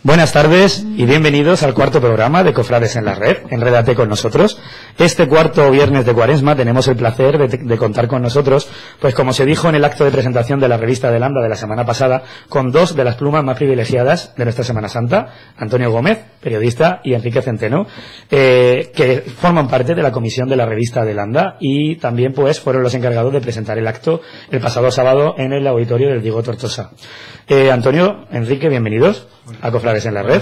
Buenas tardes y bienvenidos al cuarto programa de Cofrades en la Red, Enrédate con nosotros. Este cuarto viernes de Cuaresma tenemos el placer de contar con nosotros, pues como se dijo en el acto de presentación de la revista de Landa de la semana pasada, con dos de las plumas más privilegiadas de nuestra Semana Santa, Antonio Gómez, periodista, y Enrique Centeno, que forman parte de la comisión de la revista de Landa y también pues fueron los encargados de presentar el acto el pasado sábado en el auditorio del Diego Tortosa. Antonio, Enrique, bienvenidos a Cofrades en la Red.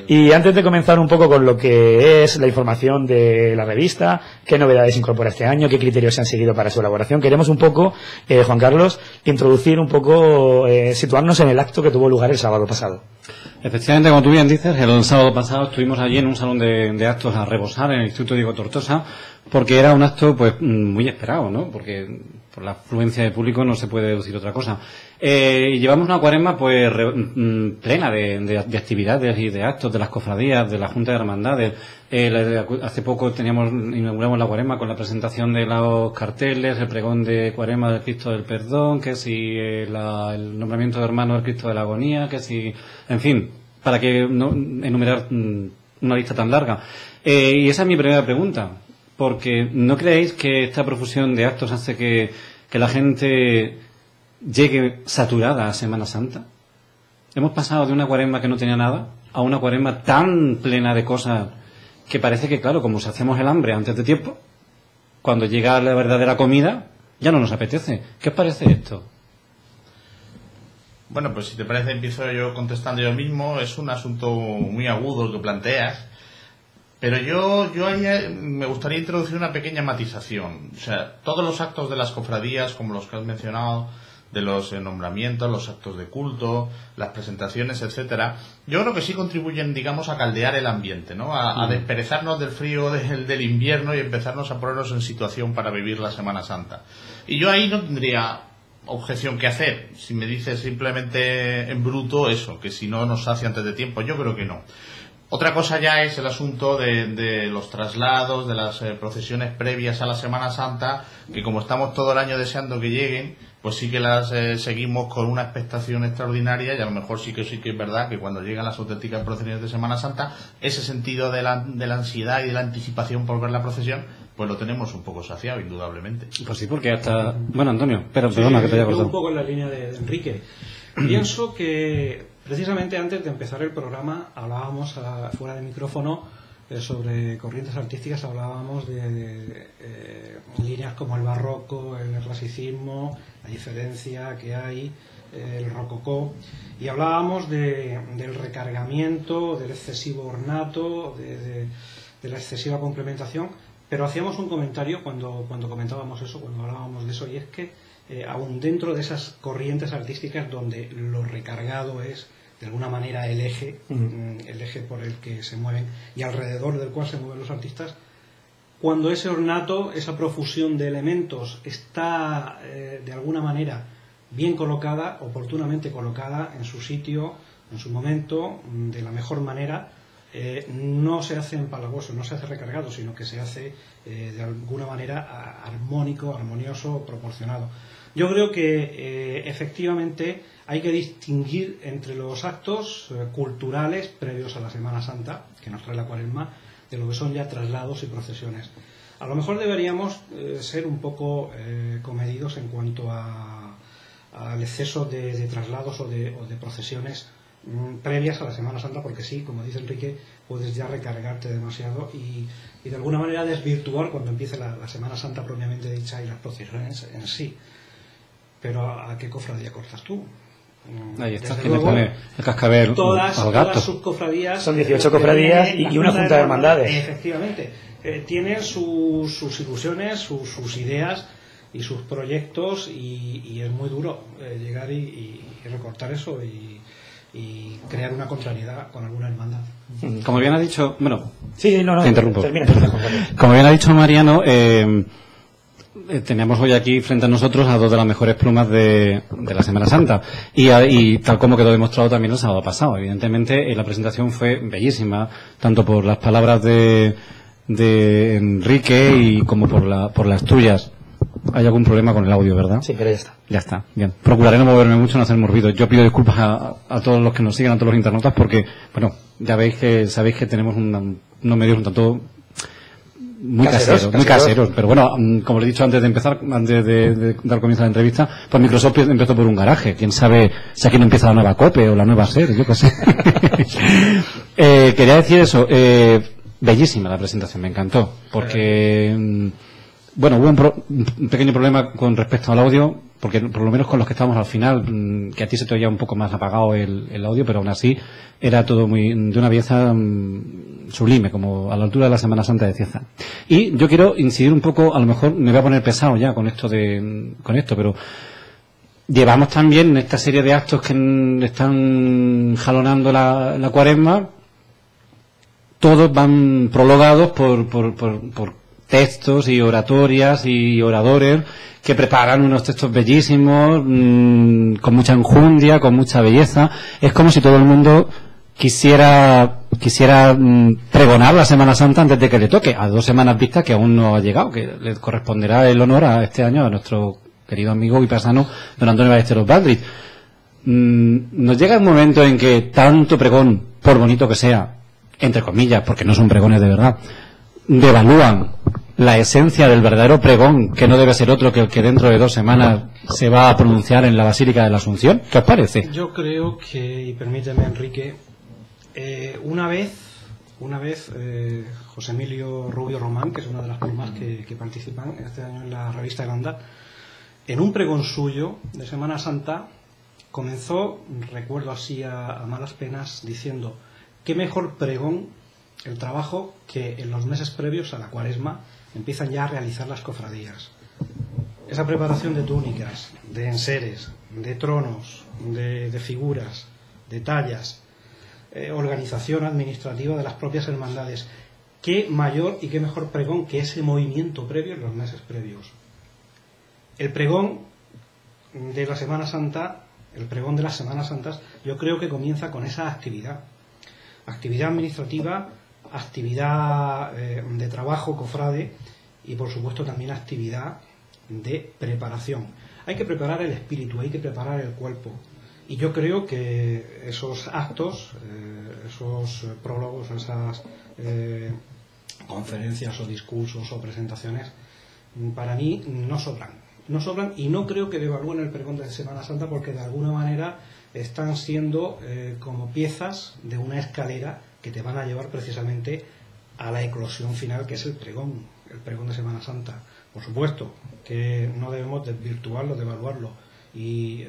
Y antes de comenzar un poco con lo que es la información de la revista, qué novedades incorpora este año, qué criterios se han seguido para su elaboración, queremos un poco, Juan Carlos, introducir un poco, situarnos en el acto que tuvo lugar el sábado pasado. Efectivamente, como tú bien dices, el sábado pasado estuvimos allí en un salón de actos a rebosar en el Instituto Diego Tortosa, porque era un acto pues muy esperado, ¿no? Porque por la afluencia de público no se puede deducir otra cosa. Llevamos una Cuaresma pues plena de actividades y de actos de las cofradías, de la Junta de Hermandades. Hace poco inauguramos la Cuaresma con la presentación de los carteles, el pregón de Cuaresma del Cristo del Perdón, que si el nombramiento de hermano del Cristo de la Agonía, que si, en fin, para que no enumerar una lista tan larga. Y esa es mi primera pregunta, porque ¿no creéis que esta profusión de actos hace que la gente llegue saturada a Semana Santa? Hemos pasado de una Cuaresma que no tenía nada a una Cuaresma tan plena de cosas que parece que, claro, como si hacemos el hambre antes de tiempo, cuando llega la verdadera comida ya no nos apetece. ¿Qué os parece esto? Bueno, pues si te parece empiezo yo contestando yo mismo. Es un asunto muy agudo el que planteas, pero yo ahí me gustaría introducir una pequeña matización. O sea, todos los actos de las cofradías, como los que has mencionado, de los nombramientos, los actos de culto, las presentaciones, etcétera, yo creo que sí contribuyen, digamos, a caldear el ambiente, ¿no? A desperezarnos del frío del invierno y empezarnos a ponernos en situación para vivir la Semana Santa. Y yo ahí no tendría objeción que hacer. Si me dices simplemente en bruto eso, que si no nos sacia antes de tiempo, yo creo que no. Otra cosa ya es el asunto de los traslados, de las procesiones previas a la Semana Santa, que como estamos todo el año deseando que lleguen, pues sí que las seguimos con una expectación extraordinaria, y a lo mejor sí que es verdad que cuando llegan las auténticas procesiones de Semana Santa, ese sentido de la ansiedad y de la anticipación por ver la procesión, pues lo tenemos un poco saciado, indudablemente. Pues sí, porque hasta... Bueno, Antonio, perdona que te haya cortado. Un poco en la línea de Enrique. Pienso que precisamente antes de empezar el programa hablábamos fuera de micrófono sobre corrientes artísticas, hablábamos de líneas como el barroco, el neoclasicismo, la diferencia que hay, el rococó, y hablábamos del recargamiento, del excesivo ornato, de la excesiva complementación, pero hacíamos un comentario cuando comentábamos eso, cuando hablábamos de eso, y es que aún dentro de esas corrientes artísticas donde lo recargado es de alguna manera el eje por el que se mueven y alrededor del cual se mueven los artistas, cuando ese ornato, esa profusión de elementos está de alguna manera bien colocada, oportunamente colocada en su sitio, en su momento, de la mejor manera, no se hace empalagoso, no se hace recargado, sino que se hace de alguna manera armónico, armonioso, proporcionado. Yo creo que efectivamente hay que distinguir entre los actos culturales previos a la Semana Santa, que nos trae la Cuaresma, de lo que son ya traslados y procesiones. A lo mejor deberíamos ser un poco comedidos en cuanto al exceso de traslados o de procesiones previas a la Semana Santa, porque sí, como dice Enrique, puedes ya recargarte demasiado y de alguna manera desvirtuar cuando empiece la Semana Santa propiamente dicha y las procesiones en sí. Pero ¿a qué cofradía cortas tú? Ahí está, que le pone el cascabel al gato. Todas sus cofradías. Son 18 cofradías y una junta de hermandades. Efectivamente. Tienen sus ilusiones, sus ideas y sus proyectos, y es muy duro llegar y recortar eso y crear una contrariedad con alguna hermandad. Como bien ha dicho... Bueno, sí, no, te interrumpo. Termina. Como bien ha dicho Mariano, tenemos hoy aquí frente a nosotros a dos de las mejores plumas de la Semana Santa y tal como quedó demostrado también el sábado pasado. Evidentemente la presentación fue bellísima, tanto por las palabras de Enrique y como por las tuyas. Hay algún problema con el audio, ¿verdad? Sí, pero ya está. Ya está, bien. Procuraré no moverme mucho, no hacerme ruido. Yo pido disculpas a todos los que nos siguen, a todos los internautas, porque, bueno, ya sabéis que tenemos unos medios un tanto muy caseros. Pero bueno, como le he dicho antes de dar comienzo a la entrevista, pues Microsoft empezó por un garaje. Quién sabe si aquí no empieza la nueva COPE o la nueva SER, yo qué sé. Quería decir eso, bellísima la presentación, me encantó, porque, bueno, hubo un pequeño problema con respecto al audio, porque por lo menos con los que estábamos al final, que a ti se te oía un poco más apagado el audio, pero aún así era todo de una belleza sublime, como a la altura de la Semana Santa de Cieza. Y yo quiero incidir un poco, a lo mejor me voy a poner pesado ya con esto, pero llevamos también esta serie de actos que están jalonando la Cuaresma, todos van prologados por textos y oratorias y oradores que preparan unos textos bellísimos, con mucha enjundia, con mucha belleza. Es como si todo el mundo quisiera pregonar la Semana Santa antes de que le toque, a 2 semanas vistas que aún no ha llegado, que le corresponderá el honor a este año a nuestro querido amigo y paisano don Antonio Ballesteros Baldric. Nos llega un momento en que tanto pregón, por bonito que sea, entre comillas, porque no son pregones de verdad, devalúan la esencia del verdadero pregón, que no debe ser otro que el que dentro de 2 semanas se va a pronunciar en la Basílica de la Asunción. ¿Qué os parece? Yo creo que, y permíteme, Enrique, una vez José Emilio Rubio Román, que es una de las plumas que participan este año en la revista Granda, en un pregón suyo de Semana Santa comenzó, recuerdo así a malas penas, diciendo: qué mejor pregón el trabajo que en los meses previos a la Cuaresma empiezan ya a realizar las cofradías. Esa preparación de túnicas, de enseres, de tronos, de figuras, de tallas, organización administrativa de las propias hermandades. Qué mayor y qué mejor pregón que ese movimiento previo en los meses previos. El pregón de la Semana Santa, el pregón de las Semanas Santas, yo creo que comienza con esa actividad administrativa, actividad de trabajo cofrade y por supuesto también actividad de preparación. Hay que preparar el espíritu, hay que preparar el cuerpo, y yo creo que esos actos, esos prólogos, esas conferencias o discursos o presentaciones, para mí no sobran, y no creo que devalúen el pregón de Semana Santa, porque de alguna manera están siendo como piezas de una escalera que te van a llevar precisamente a la eclosión final, que es el pregón de Semana Santa. Por supuesto que no debemos desvirtuarlo, devaluarlo, y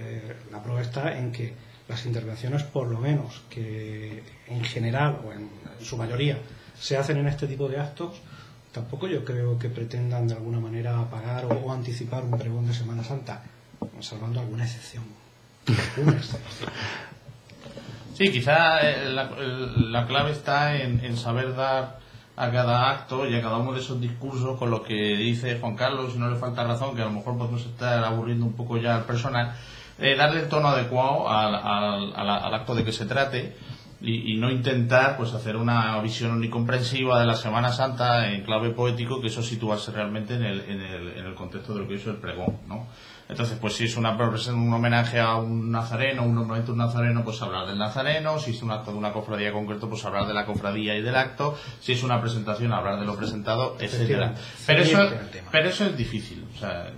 la prueba está en que las intervenciones, por lo menos que en general o en su mayoría se hacen en este tipo de actos, tampoco yo creo que pretendan de alguna manera apagar o anticipar un pregón de Semana Santa, salvando alguna excepción. Sí, quizá la clave está en saber dar a cada acto y a cada uno de esos discursos, con lo que dice Juan Carlos, si no le falta razón, que a lo mejor podemos estar aburriendo un poco ya al personal, darle el tono adecuado al acto de que se trate, y no intentar pues hacer una visión omnicomprensiva de la Semana Santa en clave poético, que eso situarse realmente en el contexto de lo que es el pregón, ¿no? Entonces, pues si es un homenaje a un nazareno, un nombramiento de un nazareno, pues hablar del nazareno. Si es un acto de una cofradía concreto, pues hablar de la cofradía y del acto. Si es una presentación, hablar de lo presentado, etcétera. Pero eso es difícil. O sea,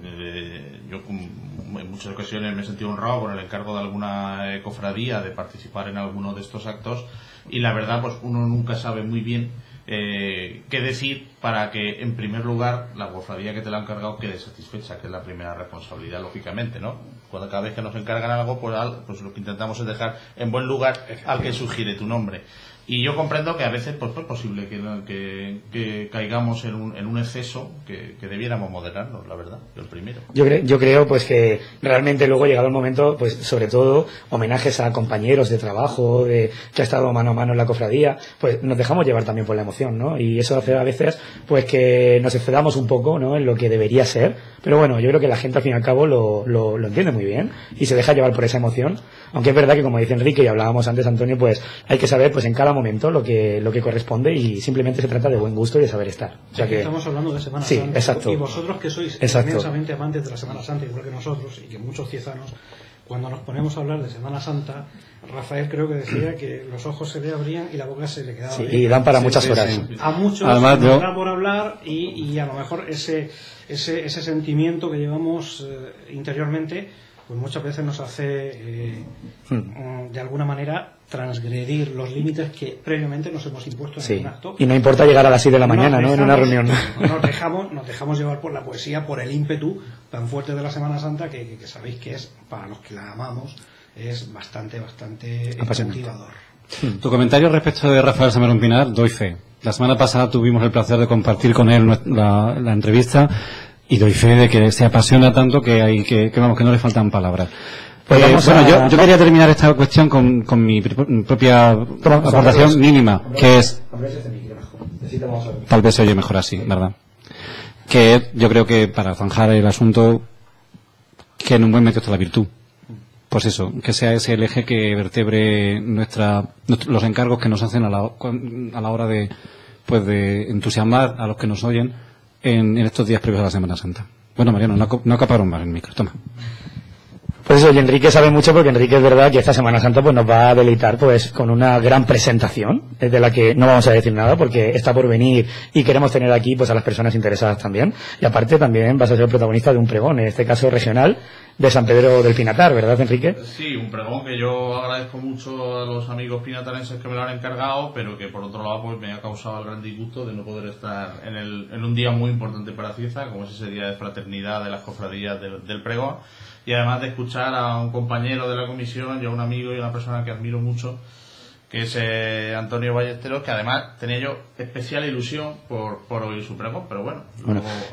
yo en muchas ocasiones me he sentido honrado con el encargo de alguna cofradía de participar en alguno de estos actos, y la verdad, pues uno nunca sabe muy bien qué decir para que, en primer lugar, la cofradía que te la han encargado quede satisfecha, que es la primera responsabilidad, lógicamente, ¿no? Cada vez que nos encargan algo, pues lo que intentamos es dejar en buen lugar al que sugiere tu nombre. Y yo comprendo que a veces pues es posible que caigamos en un exceso que debiéramos moderarnos, la verdad, yo el primero. Yo creo pues que realmente luego, llegado el momento, pues sobre todo homenajes a compañeros de trabajo que ha estado mano a mano en la cofradía, pues nos dejamos llevar también por la emoción, ¿no? Y eso hace a veces pues que nos excedamos un poco, ¿no?, en lo que debería ser, pero bueno, yo creo que la gente al fin y al cabo lo entiende muy bien y se deja llevar por esa emoción, aunque es verdad que, como dice Enrique y hablábamos antes, Antonio, pues hay que saber pues en cada cada momento lo que corresponde, y simplemente se trata de buen gusto y de saber estar. O sea que estamos hablando de Semana sí, Santa. exacto. Y vosotros que sois inmensamente amantes de la Semana Santa, igual que nosotros, y que muchos ciezanos, cuando nos ponemos a hablar de Semana Santa, Rafael creo que decía que los ojos se le abrían y la boca se le quedaba. Sí, y dan para muchas horas. Sí. A muchos Además, nos da por hablar, y a lo mejor ese sentimiento que llevamos interiormente, pues muchas veces nos hace de alguna manera transgredir los límites que previamente nos hemos impuesto en un acto. Y no importa llegar a las 6 de la mañana, ¿no? En una reunión. Nos dejamos llevar por la poesía, por el ímpetu tan fuerte de la Semana Santa, que sabéis que es, para los que la amamos, es bastante motivador. Tu comentario respecto de Rafael Salmerón Pinar, doy fe. La semana pasada tuvimos el placer de compartir con él la entrevista, y doy fe de que se apasiona tanto que no le faltan palabras. Yo quería terminar esta cuestión con mi propia aportación mínima, que es... Tal vez se oye mejor así, ¿verdad? Que yo creo que, para zanjar el asunto, que en un buen medio está la virtud. Pues eso, que sea ese el eje que vertebre los encargos que nos hacen a la hora de entusiasmar a los que nos oyen en estos días previos a la Semana Santa. Bueno, Mariano, no acaparon más el micro, toma. Pues eso, y Enrique sabe mucho, porque Enrique es verdad que esta Semana Santa pues nos va a deleitar pues con una gran presentación, de la que no vamos a decir nada porque está por venir, y queremos tener aquí pues a las personas interesadas también. Y aparte también vas a ser el protagonista de un pregón, en este caso regional, de San Pedro del Pinatar, ¿verdad, Enrique? Sí, un pregón que yo agradezco mucho a los amigos pinatarenses que me lo han encargado, pero que por otro lado pues me ha causado el gran disgusto de no poder estar en un día muy importante para Cieza, como es ese día de fraternidad de las cofradías del pregón, y además de escuchar a un compañero de la comisión y a un amigo y a una persona que admiro mucho, que es Antonio Ballesteros, que además tenía yo especial ilusión por oír su pregón, pero bueno.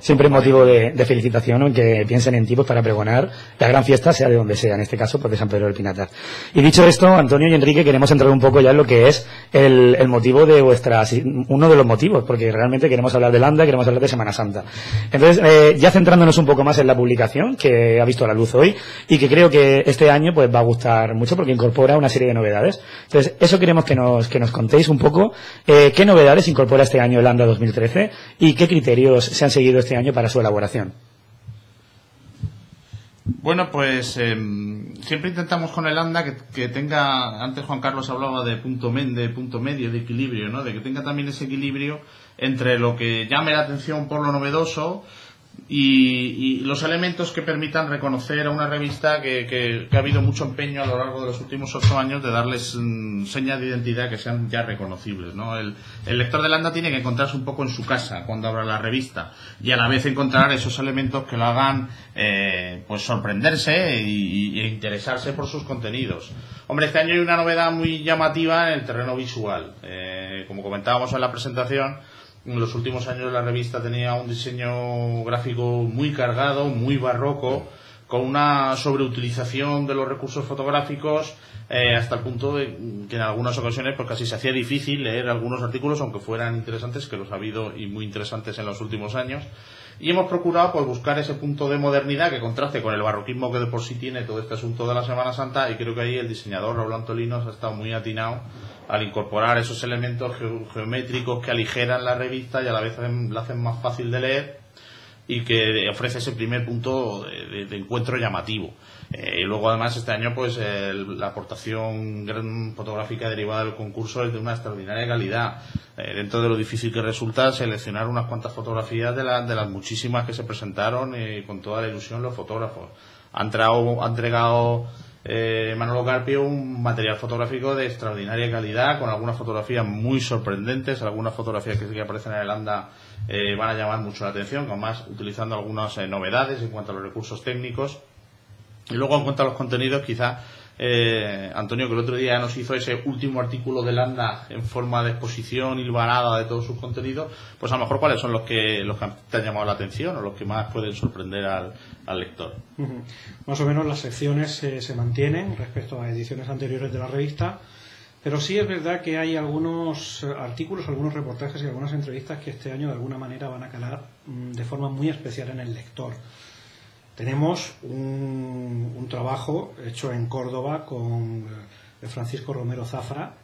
Siempre es motivo de felicitación, en que piensen en ti pues, para pregonar la gran fiesta, sea de donde sea, en este caso pues de San Pedro del Pinatar. Y dicho esto, Antonio y Enrique, queremos entrar un poco ya en lo que es el motivo de uno de los motivos, porque realmente queremos hablar de Landa, queremos hablar de Semana Santa. Entonces, ya centrándonos un poco más en la publicación, que ha visto la luz hoy, y que creo que este año pues va a gustar mucho, porque incorpora una serie de novedades. Entonces, eso queremos que nos contéis un poco qué novedades incorpora este año el Landa 2013 y qué criterios se han seguido este año para su elaboración. Bueno, pues siempre intentamos con el Landa que tenga, antes Juan Carlos hablaba de punto medio, de equilibrio, ¿no? De que tenga también ese equilibrio entre lo que llame la atención por lo novedoso y los elementos que permitan reconocer a una revista que ha habido mucho empeño a lo largo de los últimos 8 años de darles señas de identidad que sean ya reconocibles, ¿no? El lector de Landa tiene que encontrarse un poco en su casa cuando abra la revista, y a la vez encontrar esos elementos que lo hagan pues sorprenderse e interesarse por sus contenidos. Hombre, este año hay una novedad muy llamativa en el terreno visual. Como comentábamos en la presentación, en los últimos años la revista tenía un diseño gráfico muy cargado, muy barroco, con una sobreutilización de los recursos fotográficos hasta el punto de que en algunas ocasiones pues casi se hacía difícil leer algunos artículos, aunque fueran interesantes, que los ha habido y muy interesantes en los últimos años. Y hemos procurado pues buscar ese punto de modernidad que contraste con el barroquismo que de por sí tiene todo este asunto de la Semana Santa, y creo que ahí el diseñador Raúl Antolinos ha estado muy atinado al incorporar esos elementos geométricos que aligeran la revista y a la vez la hacen más fácil de leer, y que ofrece ese primer punto de encuentro llamativo. Y luego además este año pues la aportación fotográfica derivada del concurso es de una extraordinaria calidad, dentro de lo difícil que resulta seleccionar unas cuantas fotografías de las muchísimas que se presentaron, con toda la ilusión los fotógrafos. Ha entregado Manolo Carpio un material fotográfico de extraordinaria calidad, con algunas fotografías muy sorprendentes, algunas fotografías que aparecen en el Landa van a llamar mucho la atención, además utilizando algunas novedades en cuanto a los recursos técnicos. Y luego en cuanto a los contenidos, quizá Antonio, que el otro día nos hizo ese último artículo de Landa en forma de exposición hilvanada de todos sus contenidos, pues a lo mejor cuáles son los que te han llamado la atención o los que más pueden sorprender al lector. Más o menos las secciones se mantienen respecto a ediciones anteriores de la revista, pero sí es verdad que hay algunos artículos, algunos reportajes y algunas entrevistas que este año de alguna manera van a calar de forma muy especial en el lector. Tenemos un trabajo hecho en Córdoba con Francisco Romero Zafra,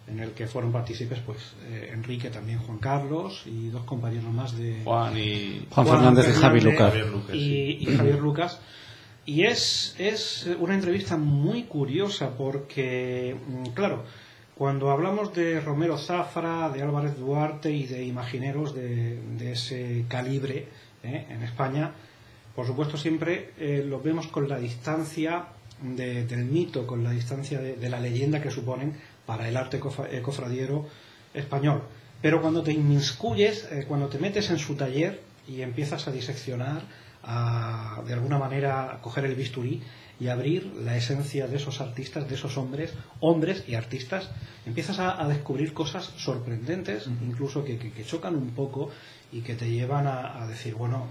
en el que fueron partícipes pues Enrique, también Juan Carlos y dos compañeros más de Juan Fernández y Javi Lucas. Y Javier Lucas. Y es una entrevista muy curiosa porque, claro, cuando hablamos de Romero Zafra, de Álvarez Duarte y de imagineros de ese calibre en España, por supuesto siempre lo vemos con la distancia del mito, con la distancia de la leyenda que suponen para el arte cofradiero español. Pero cuando te inmiscuyes, cuando te metes en su taller y empiezas a diseccionar, de alguna manera a coger el bisturí y abrir la esencia de esos artistas, de esos hombres y artistas, empiezas a descubrir cosas sorprendentes, incluso que chocan un poco y que te llevan a decir, bueno,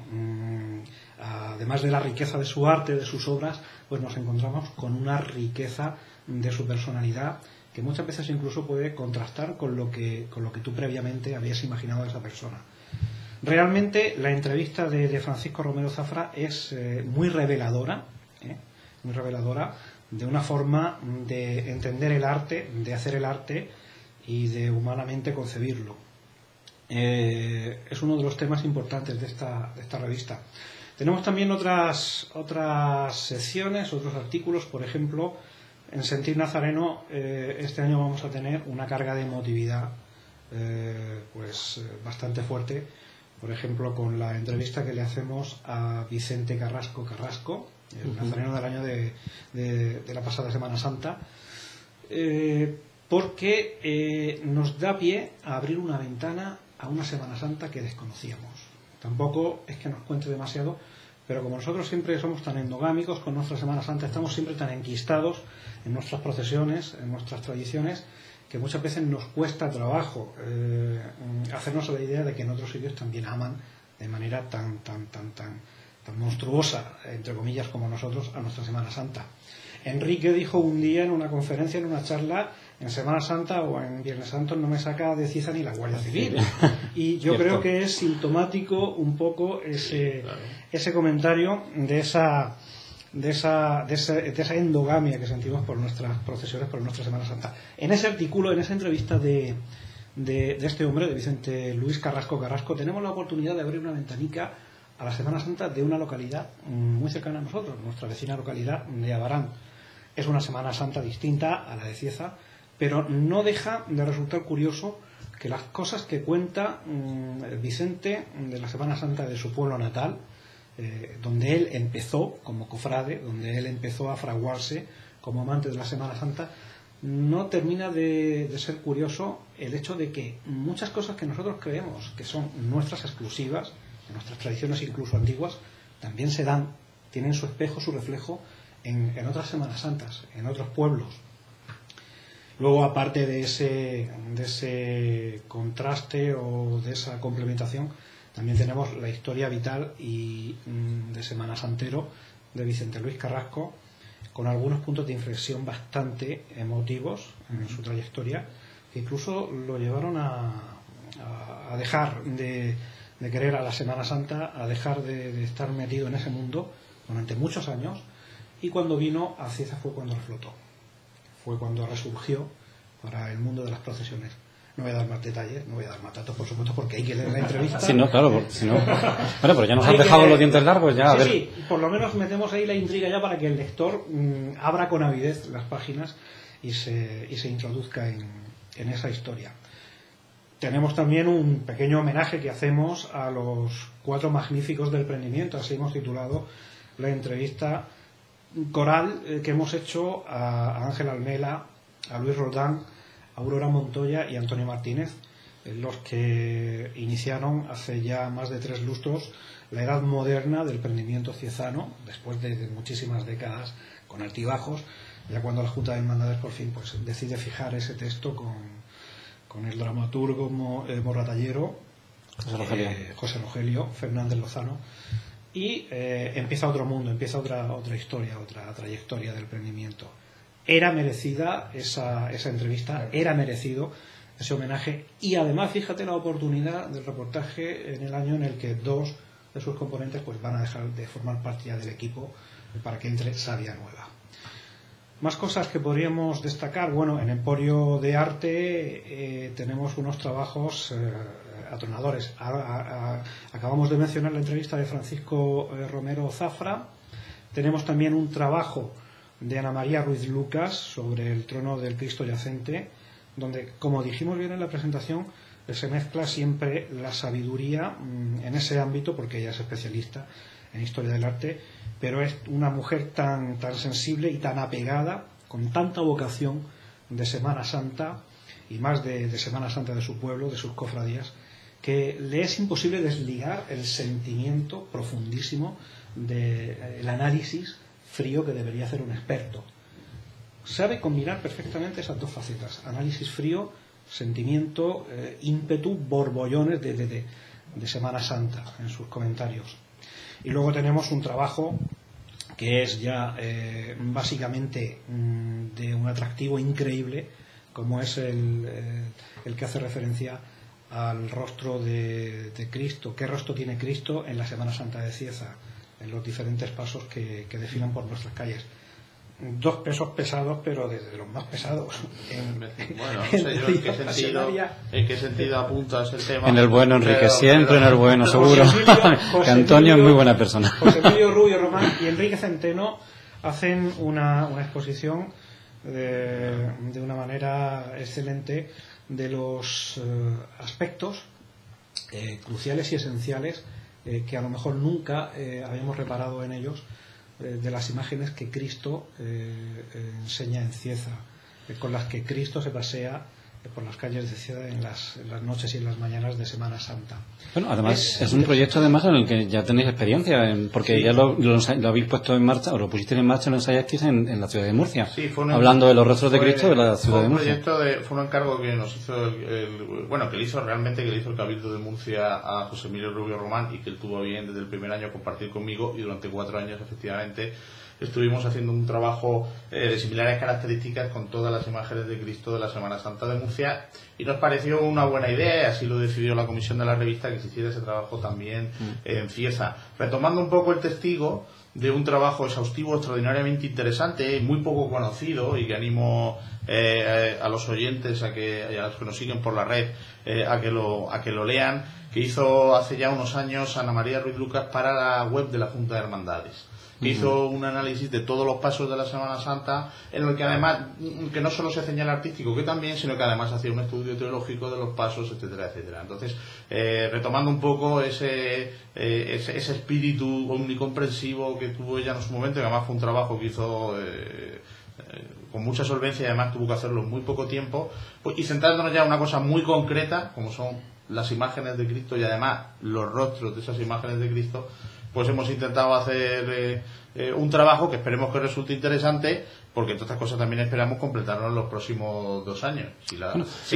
además de la riqueza de su arte, de sus obras, pues nos encontramos con una riqueza de su personalidad que muchas veces incluso puede contrastar con lo que tú previamente habías imaginado de esa persona. Realmente la entrevista de Francisco Romero Zafra es muy reveladora de una forma de entender el arte, de hacer el arte y de humanamente concebirlo. Es uno de los temas importantes de esta revista. Tenemos también otras secciones, otros artículos. Por ejemplo, en Sentir Nazareno este año vamos a tener una carga de emotividad bastante fuerte. Por ejemplo, con la entrevista que le hacemos a Vicente Carrasco, el nazareno del año de la pasada Semana Santa, porque nos da pie a abrir una ventana a una Semana Santa que desconocíamos. Tampoco es que nos cuente demasiado, pero como nosotros siempre somos tan endogámicos con nuestra Semana Santa, estamos siempre tan enquistados en nuestras procesiones, en nuestras tradiciones, que muchas veces nos cuesta trabajo hacernos a la idea de que en otros sitios también aman de manera tan monstruosa, entre comillas, como nosotros, a nuestra Semana Santa. Enrique dijo un día en una conferencia, en una charla, en Semana Santa o en Viernes Santo no me saca de Ciza ni la Guardia Civil. Y yo creo que es sintomático un poco ese comentario de esa endogamia que sentimos por nuestras procesiones, por nuestra Semana Santa. En ese artículo, en esa entrevista de este hombre, de Vicente Luis Carrasco, tenemos la oportunidad de abrir una ventanica a la Semana Santa de una localidad muy cercana a nosotros, nuestra vecina localidad de Abarán. Es una Semana Santa distinta a la de Cieza, pero no deja de resultar curioso que las cosas que cuenta Vicente de la Semana Santa de su pueblo natal, donde él empezó como cofrade, donde él empezó a fraguarse como amante de la Semana Santa, no termina de ser curioso el hecho de que muchas cosas que nosotros creemos que son nuestras exclusivas, nuestras tradiciones incluso antiguas, también se dan, tienen su espejo, su reflejo en otras Semanas Santas, en otros pueblos. Luego, aparte de ese contraste o de esa complementación, también tenemos la historia vital y de Semana Santero de Vicente Luis Carrasco, con algunos puntos de inflexión bastante emotivos en su trayectoria, que incluso lo llevaron a dejar de querer a la Semana Santa, a dejar de estar metido en ese mundo durante muchos años, y cuando vino a Cieza fue cuando reflotó, fue cuando resurgió para el mundo de las procesiones. No voy a dar más detalles, no voy a dar más datos, por supuesto, porque hay que leer la entrevista. Sí, no, claro, porque si no... Bueno, pero ya nos han dejado los dientes largos, ya, a ver. Sí, por lo menos metemos ahí la intriga ya para que el lector abra con avidez las páginas y se introduzca en esa historia. Tenemos también un pequeño homenaje que hacemos a los 4 magníficos del prendimiento, así hemos titulado la entrevista coral que hemos hecho a Ángel Almela, a Luis Roldán, a Aurora Montoya y Antonio Martínez, los que iniciaron hace ya más de 3 lustros la edad moderna del prendimiento ciezano, después de muchísimas décadas con altibajos, ya cuando la Junta de Hermandades por fin pues decide fijar ese texto con el dramaturgo morratallero José Rogelio Fernández Lozano, y empieza otro mundo, empieza otra historia, otra trayectoria del prendimiento. Era merecida esa entrevista, era merecido ese homenaje, y además fíjate la oportunidad del reportaje en el año en el que 2 de sus componentes pues van a dejar de formar parte ya del equipo para que entre savia nueva. Más cosas que podríamos destacar. Bueno, en Emporio de Arte tenemos unos trabajos atronadores. Acabamos de mencionar la entrevista de Francisco Romero Zafra. Tenemos también un trabajo de Ana María Ruiz Lucas sobre el trono del Cristo yacente, donde, como dijimos bien en la presentación, se mezcla siempre la sabiduría en ese ámbito, porque ella es especialista en historia del arte, pero es una mujer tan sensible y tan apegada, con tanta vocación de Semana Santa, y más de Semana Santa de su pueblo, de sus cofradías, que le es imposible desligar el sentimiento profundísimo del análisis frío que debería hacer un experto. Sabe combinar perfectamente esas dos facetas: análisis frío, sentimiento, ímpetu, borbollones de Semana Santa en sus comentarios. Y luego tenemos un trabajo que es ya básicamente de un atractivo increíble, como es el que hace referencia al rostro de Cristo. ¿Qué rostro tiene Cristo en la Semana Santa de Cieza, en los diferentes pasos que desfilan por nuestras calles? Dos pesos pesados, pero desde los más pesados. Bueno, no sé yo en qué sentido apuntas el tema. En el bueno, Enrique, siempre en el bueno, seguro. Que Antonio es muy buena persona. José Emilio Rubio Román y Enrique Centeno hacen una exposición de una manera excelente de los aspectos cruciales y esenciales que a lo mejor nunca habíamos reparado en ellos, de las imágenes que Cristo enseña en Cieza, con las que Cristo se pasea por las calles de Cieza en las noches y en las mañanas de Semana Santa. Bueno, además es un proyecto además en el que ya tenéis experiencia, porque sí, ya lo habéis puesto en marcha, o lo pusisteis en marcha, lo ensayasteis en la ciudad de Murcia, sí, hablando de los rostros de Cristo de la ciudad de Murcia. Fue un encargo que nos hizo que le hizo el Cabildo de Murcia a José Emilio Rubio Román, y que él tuvo bien desde el primer año compartir conmigo, y durante 4 años efectivamente estuvimos haciendo un trabajo de similares características con todas las imágenes de Cristo de la Semana Santa de Murcia, y nos pareció una buena idea, y así lo decidió la comisión de la revista, que se hiciera ese trabajo también en Cieza, retomando un poco el testigo de un trabajo exhaustivo extraordinariamente interesante, muy poco conocido, y que animo a los oyentes, a los que nos siguen por la red, a que lo lean, que hizo hace ya unos años Ana María Ruiz Lucas para la web de la Junta de Hermandades. Hizo un análisis de todos los pasos de la Semana Santa, en el que además, que no solo se hacía el artístico, que también, sino que además hacía un estudio teológico de los pasos, etcétera, etcétera. Entonces, retomando un poco ese espíritu omnicomprensivo que tuvo ella en su momento, que además fue un trabajo que hizo con mucha solvencia, y además tuvo que hacerlo en muy poco tiempo, pues, y centrándonos ya en una cosa muy concreta, como son las imágenes de Cristo y además los rostros de esas imágenes de Cristo, pues hemos intentado hacer un trabajo que esperemos que resulte interesante, porque entre otras cosas también esperamos completarlo en los próximos 2 años. Si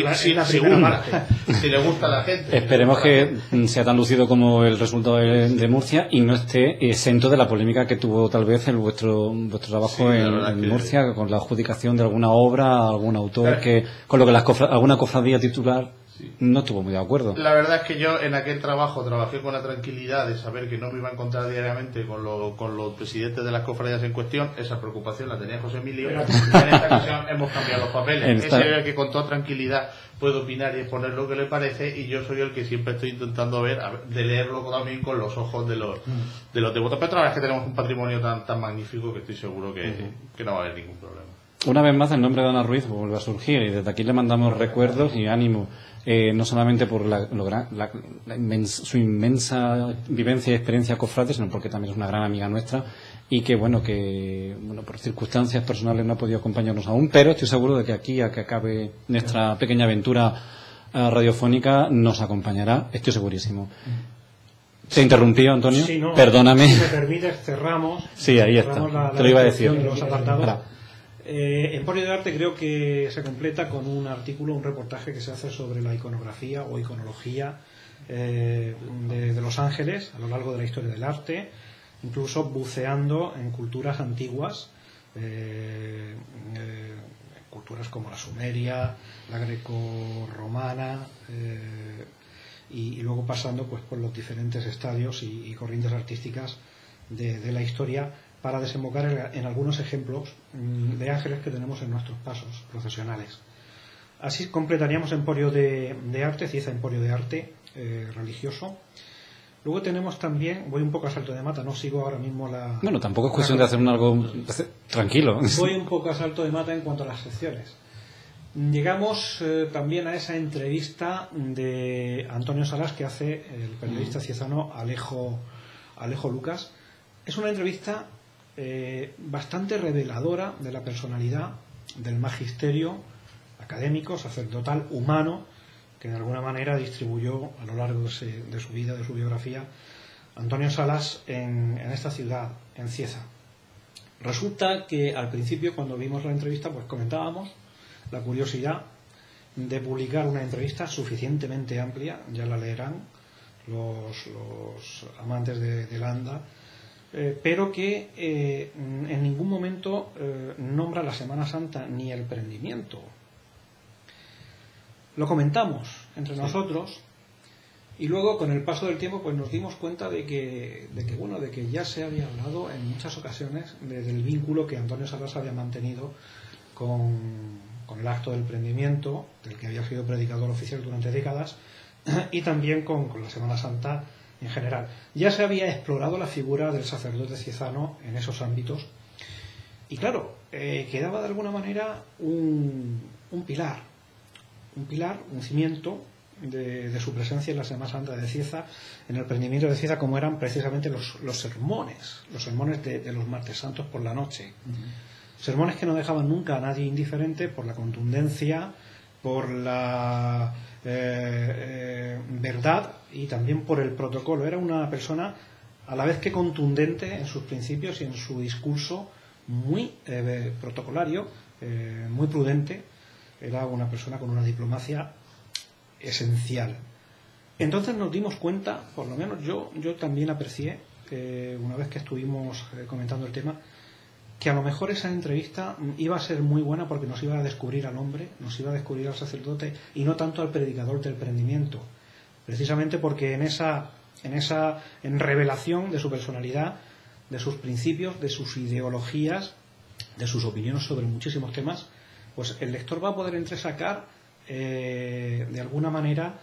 le gusta a la gente. Esperemos que sea tan lucido como el resultado de Murcia, y no esté exento de la polémica que tuvo tal vez vuestro trabajo en Murcia, con la adjudicación de alguna obra, algún autor, con lo que alguna cofradía titular no estuvo muy de acuerdo. La verdad es que yo en aquel trabajo trabajé con la tranquilidad de saber que no me iba a encontrar diariamente con los presidentes de las cofradías en cuestión. Esa preocupación la tenía José Emilio, y en esta ocasión hemos cambiado los papeles. Ese es el que con toda tranquilidad puede opinar y exponer lo que le parece, y yo soy el que siempre estoy intentando de leerlo también con los ojos de los devotos. Pero otra vez que tenemos un patrimonio tan magnífico, que estoy seguro que no va a haber ningún problema. Una vez más el nombre de Ana Ruiz vuelve a surgir, y desde aquí le mandamos recuerdos y ánimo, no solamente por su inmensa vivencia y experiencia cofrade, sino porque también es una gran amiga nuestra, y que por circunstancias personales no ha podido acompañarnos aún, pero estoy seguro de que aquí, a que acabe nuestra pequeña aventura radiofónica, nos acompañará, estoy segurísimo. ¿Te interrumpí, Antonio? Sí, no, perdóname. Si me permites, cerramos. Sí, ahí está. Te lo iba a decir. Emporio de Arte creo que se completa con un artículo, un reportaje que se hace sobre la iconografía o iconología de Los Ángeles a lo largo de la historia del arte, incluso buceando en culturas antiguas, culturas como la sumeria, la greco-romana, y luego pasando pues por los diferentes estadios y corrientes artísticas de la historia, para desembocar en algunos ejemplos de ángeles que tenemos en nuestros pasos procesionales. Así completaríamos Emporio de Arte, Cieza Emporio de Arte religioso. Luego tenemos también, voy un poco a salto de mata, no sigo ahora mismo la... Bueno, tampoco es cuestión de hacer algo tranquilo. Voy un poco a salto de mata en cuanto a las secciones. Llegamos también a esa entrevista de Antonio Salas que hace el periodista ciezano Alejo Lucas. Es una entrevista bastante reveladora de la personalidad, del magisterio académico, sacerdotal, humano, que de alguna manera distribuyó a lo largo de su vida, de su biografía, Antonio Salas en esta ciudad, en Cieza. Resulta que al principio, cuando vimos la entrevista, pues comentábamos la curiosidad de publicar una entrevista suficientemente amplia, ya la leerán los amantes de Landa, pero que en ningún momento nombra la Semana Santa ni el prendimiento. Lo comentamos entre nosotros y luego con el paso del tiempo pues nos dimos cuenta de que ya se había hablado en muchas ocasiones del vínculo que Antonio Salas había mantenido con el acto del prendimiento, del que había sido predicador oficial durante décadas, y también con la Semana Santa en general. Ya se había explorado la figura del sacerdote ciezano en esos ámbitos y claro, quedaba de alguna manera un pilar, un cimiento de su presencia en la Semana Santa de Cieza, en el prendimiento de Cieza, como eran precisamente los sermones de los martes santos por la noche. Sermones que no dejaban nunca a nadie indiferente por la contundencia, por la verdad y también por el protocolo. Era una persona a la vez que contundente en sus principios y en su discurso, muy protocolario, muy prudente. Era una persona con una diplomacia esencial. Entonces nos dimos cuenta, por lo menos yo también aprecié, una vez que estuvimos comentando el tema, que a lo mejor esa entrevista iba a ser muy buena porque nos iba a descubrir al hombre, nos iba a descubrir al sacerdote y no tanto al predicador del prendimiento, precisamente porque en revelación de su personalidad, de sus principios, de sus ideologías, de sus opiniones sobre muchísimos temas, pues el lector va a poder entresacar de alguna manera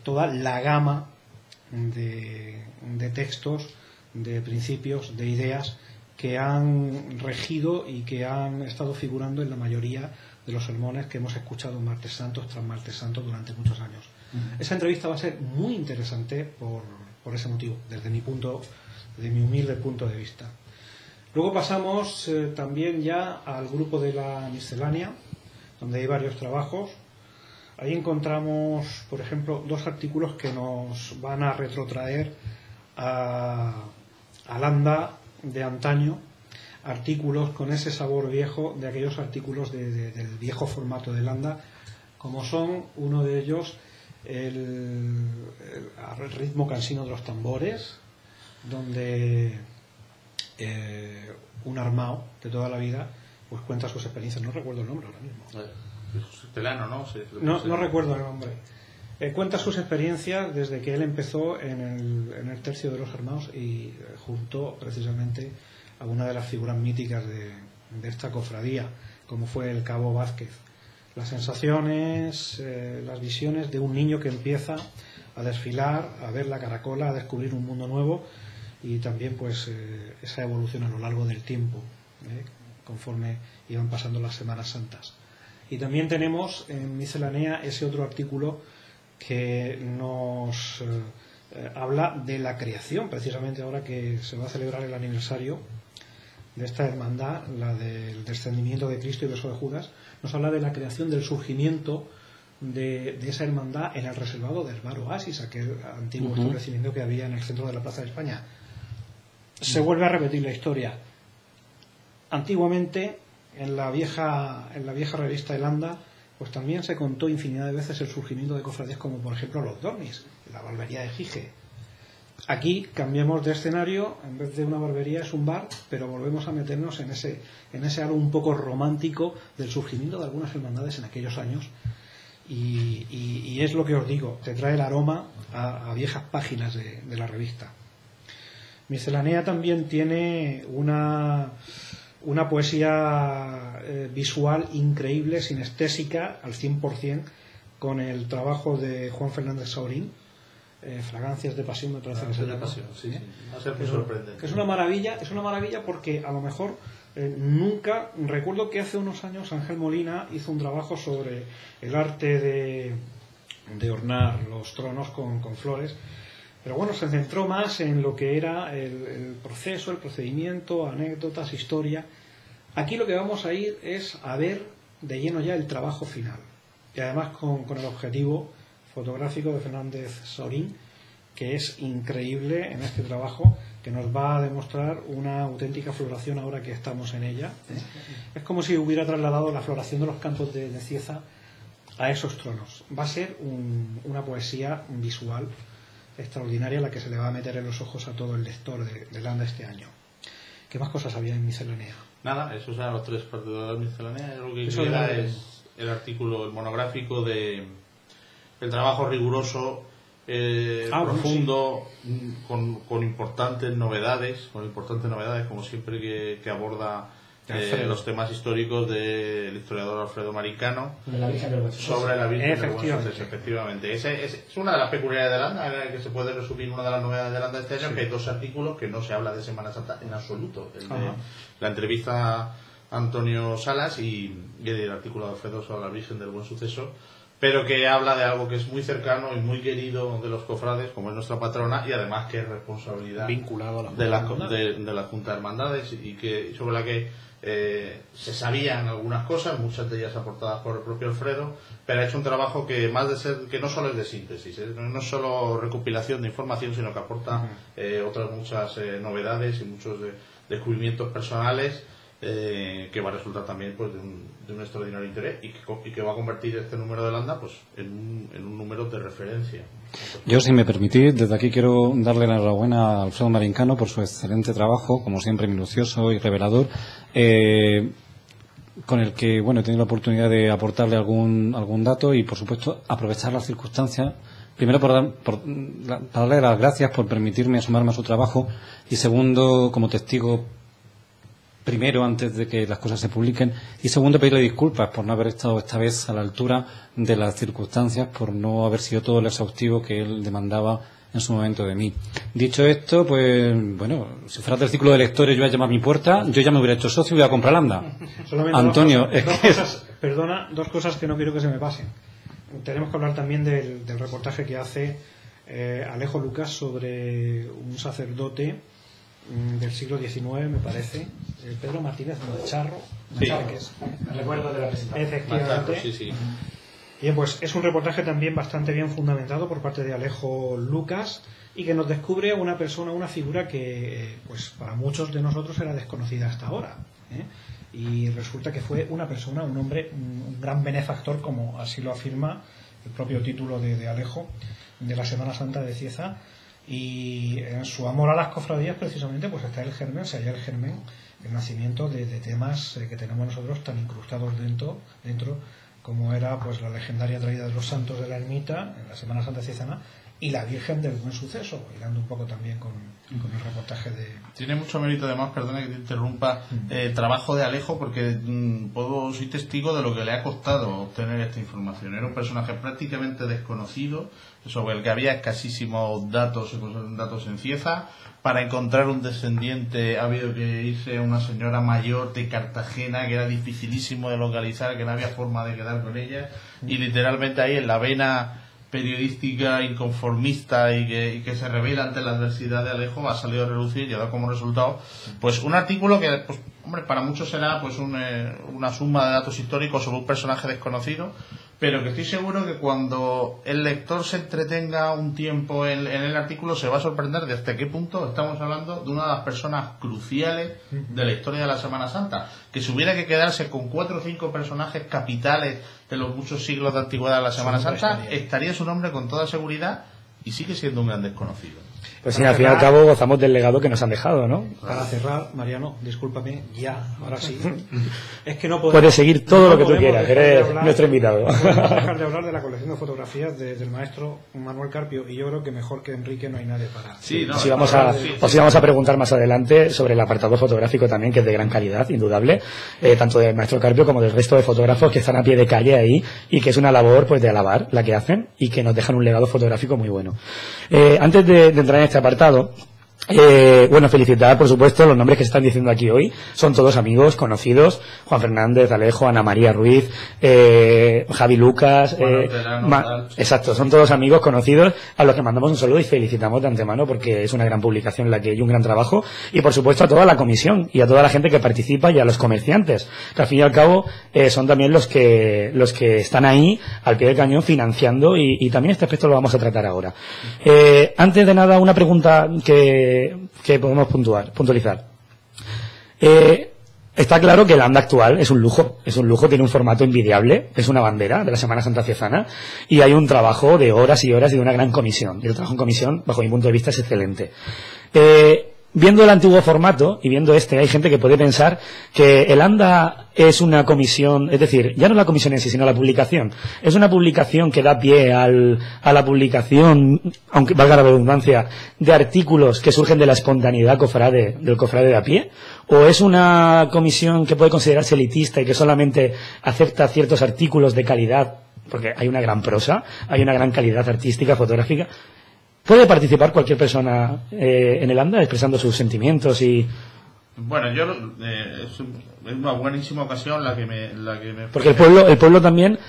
toda la gama de textos, de principios, de ideas que han regido y que han estado figurando en la mayoría de los sermones que hemos escuchado martes santos tras martes santos durante muchos años. Esa entrevista va a ser muy interesante por ese motivo, desde mi humilde punto de vista. Luego pasamos también ya al grupo de la miscelánea, donde hay varios trabajos. Ahí encontramos, por ejemplo, dos artículos que nos van a retrotraer a Landa de antaño, artículos con ese sabor viejo de aquellos artículos del viejo formato de Landa, como son uno de ellos el ritmo cansino de los tambores, donde un armao de toda la vida pues cuenta sus experiencias. No recuerdo el nombre ahora mismo. Telano, ¿no? Sí, no recuerdo el nombre. Cuenta sus experiencias desde que él empezó en el tercio de los armaos y juntó precisamente a una de las figuras míticas de esta cofradía, como fue el Cabo Vázquez. Las sensaciones, las visiones de un niño que empieza a desfilar, a ver la caracola, a descubrir un mundo nuevo, y también pues esa evolución a lo largo del tiempo, conforme iban pasando las Semanas Santas. Y también tenemos en Miscelánea ese otro artículo que nos habla de la creación, precisamente ahora que se va a celebrar el aniversario de esta hermandad, la del descendimiento de Cristo y beso de Judas. Nos habla de la creación, del surgimiento de esa hermandad en el reservado del Bar Oasis, aquel antiguo establecimiento que había en el centro de la Plaza de España. Se vuelve a repetir la historia. Antiguamente, en la vieja revista El Anda, pues también se contó infinidad de veces el surgimiento de cofradías como por ejemplo los Dornis, la barbería de Gige. Aquí cambiamos de escenario, en vez de una barbería es un bar, pero volvemos a meternos en ese halo un poco romántico del surgimiento de algunas hermandades en aquellos años, y es lo que os digo, te trae el aroma a viejas páginas de la revista. Miscelánea también tiene una poesía visual increíble, sinestésica al 100%, con el trabajo de Juan Fernández Saurín, Fragancias de Pasión, me parece que se llama. Sí. Va a ser muy sorprendente. Que es una maravilla porque a lo mejor nunca, recuerdo que hace unos años Ángel Molina hizo un trabajo sobre el arte de ornar los tronos con flores, pero bueno, se centró más en lo que era el proceso, el procedimiento, anécdotas, historia. Aquí lo que vamos a ir es a ver de lleno ya el trabajo final, y además con el objetivo fotográfico de Fernández Saurín, que es increíble en este trabajo, que nos va a demostrar una auténtica floración ahora que estamos en ella. Es como si hubiera trasladado la floración de los campos de Cieza a esos tronos. Va a ser una poesía visual extraordinaria, la que se le va a meter en los ojos a todo el lector de Landa este año. ¿Qué más cosas había en Miscelánea? Nada, esos eran los 3 partes de la Miscelánea. Lo que queda es el artículo, el monográfico de el trabajo riguroso, profundo, sí, con importantes novedades, como siempre que aborda los temas históricos del historiador Alfredo Maricano sobre la Virgen del Buen Suceso. Efectivamente. Es una de las peculiaridades de Landa, en que se puede resumir una de las novedades de Landa este año, sí, que hay 2 artículos que no se habla de Semana Santa en absoluto. El de la entrevista a Antonio Salas y el artículo de Alfredo sobre la Virgen del Buen Suceso, pero que habla de algo que es muy cercano y muy querido de los cofrades, como es nuestra patrona, y además que es responsabilidad vinculado a de la Junta de Hermandades, y que sobre la que se sabían algunas cosas, muchas de ellas aportadas por el propio Alfredo, pero ha hecho un trabajo que más de ser, que no solo es de síntesis, no es solo recopilación de información, sino que aporta otras muchas novedades y muchos descubrimientos personales, que va a resultar también pues de un extraordinario interés, y que va a convertir este número de Landa pues en un número de referencia. Yo, si me permitís, desde aquí quiero darle la enhorabuena a Alfredo Maricano por su excelente trabajo, como siempre minucioso y revelador, con el que he tenido la oportunidad de aportarle algún dato, y por supuesto aprovechar las circunstancias. Primero, para darle las gracias por permitirme asomarme a su trabajo, y segundo, como testigo, primero, antes de que las cosas se publiquen, y segundo, pedirle disculpas por no haber estado esta vez a la altura de las circunstancias, por no haber sido todo lo exhaustivo que él demandaba en su momento de mí. Dicho esto, pues si fuera del ciclo de lectores, yo voy a llamar a mi puerta, yo ya me hubiera hecho socio y voy a comprar Landa. Antonio, dos cosas que no quiero que se me pasen. Tenemos que hablar también del reportaje que hace Alejo Lucas sobre un sacerdote del siglo XIX, me parece, Pedro Martínez Macharro, sí, que es el recuerdo de la presentación. Efectivamente. Sí. Bien, pues es un reportaje también bastante bien fundamentado por parte de Alejo Lucas, y que nos descubre a una persona, una figura que pues para muchos de nosotros era desconocida hasta ahora, y resulta que fue una persona, un hombre, un gran benefactor, como así lo afirma el propio título de Alejo, de la Semana Santa de Cieza. Y en su amor a las cofradías, precisamente, pues está el germen, el nacimiento de temas que tenemos nosotros tan incrustados dentro, como era pues la legendaria traída de los santos de la ermita en la Semana Santa Ciezana, y la Virgen del Buen Suceso, hilando un poco también con el reportaje de... Tiene mucho mérito, además, perdona que te interrumpa, el trabajo de Alejo, porque soy testigo de lo que le ha costado obtener esta información. Era un personaje prácticamente desconocido, sobre el que había escasísimos datos en Cieza. Para encontrar un descendiente ha habido que irse a una señora mayor de Cartagena, que era dificilísimo de localizar, que no había forma de quedar con ella, y literalmente ahí en la vena periodística inconformista y que se revela ante la adversidad de Alejo ha salido a relucir y ha dado como resultado pues un artículo que pues para muchos será pues una suma de datos históricos sobre un personaje desconocido, pero que estoy seguro que cuando el lector se entretenga un tiempo en el artículo se va a sorprender de hasta qué punto estamos hablando de una de las personas cruciales de la historia de la Semana Santa, que si hubiera que quedarse con 4 o 5 personajes capitales de los muchos siglos de antigüedad de la Semana Santa, estaría su nombre con toda seguridad, y sigue siendo un gran desconocido. Pues sí, al fin y al cabo gozamos del legado que nos han dejado, ¿no? Para cerrar, Mariano, discúlpame, ya, ahora sí. Es que no podemos... Puedes seguir todo lo que tú quieras, eres nuestro invitado. No podemos dejar de hablar de la colección de fotografías del maestro Manuel Carpio, y yo creo que mejor que Enrique no hay nadie para... Sí, no, os íbamos a preguntar más adelante sobre el apartado fotográfico también, que es de gran calidad, indudable, tanto del maestro Carpio como del resto de fotógrafos que están a pie de calle ahí, y que es una labor pues de alabar la que hacen, y que nos dejan un legado fotográfico muy bueno. Antes de entrar en este apartado, bueno, felicitar por supuesto los nombres que se están diciendo aquí hoy, son todos amigos, conocidos: Juan Fernández, Alejo, Ana María Ruiz, Javi Lucas, exacto, son todos amigos conocidos a los que mandamos un saludo y felicitamos de antemano, porque es una gran publicación y un gran trabajo, y por supuesto a toda la comisión y a toda la gente que participa y a los comerciantes, que al fin y al cabo son también los que están ahí al pie del cañón financiando, y también este aspecto lo vamos a tratar ahora. Antes de nada, una pregunta que podemos puntualizar. Está claro que el ANDA actual es un lujo, tiene un formato envidiable, es una bandera de la Semana Santa Ciezana, y hay un trabajo de horas y horas y de una gran comisión, y el trabajo en comisión, bajo mi punto de vista, es excelente. Viendo el antiguo formato y viendo hay gente que puede pensar que el ANDA es una comisión, es decir, ya no la comisión en sí, sino la publicación. Es una publicación que da pie a la publicación, aunque valga la redundancia, de artículos que surgen de la espontaneidad del cofrade de a pie, o es una comisión que puede considerarse elitista y que solamente acepta ciertos artículos de calidad, porque hay una gran prosa, hay una gran calidad artística, fotográfica. ¿Puede participar cualquier persona en el ANDA expresando sus sentimientos y...? Bueno, es una buenísima ocasión la que me porque el pueblo también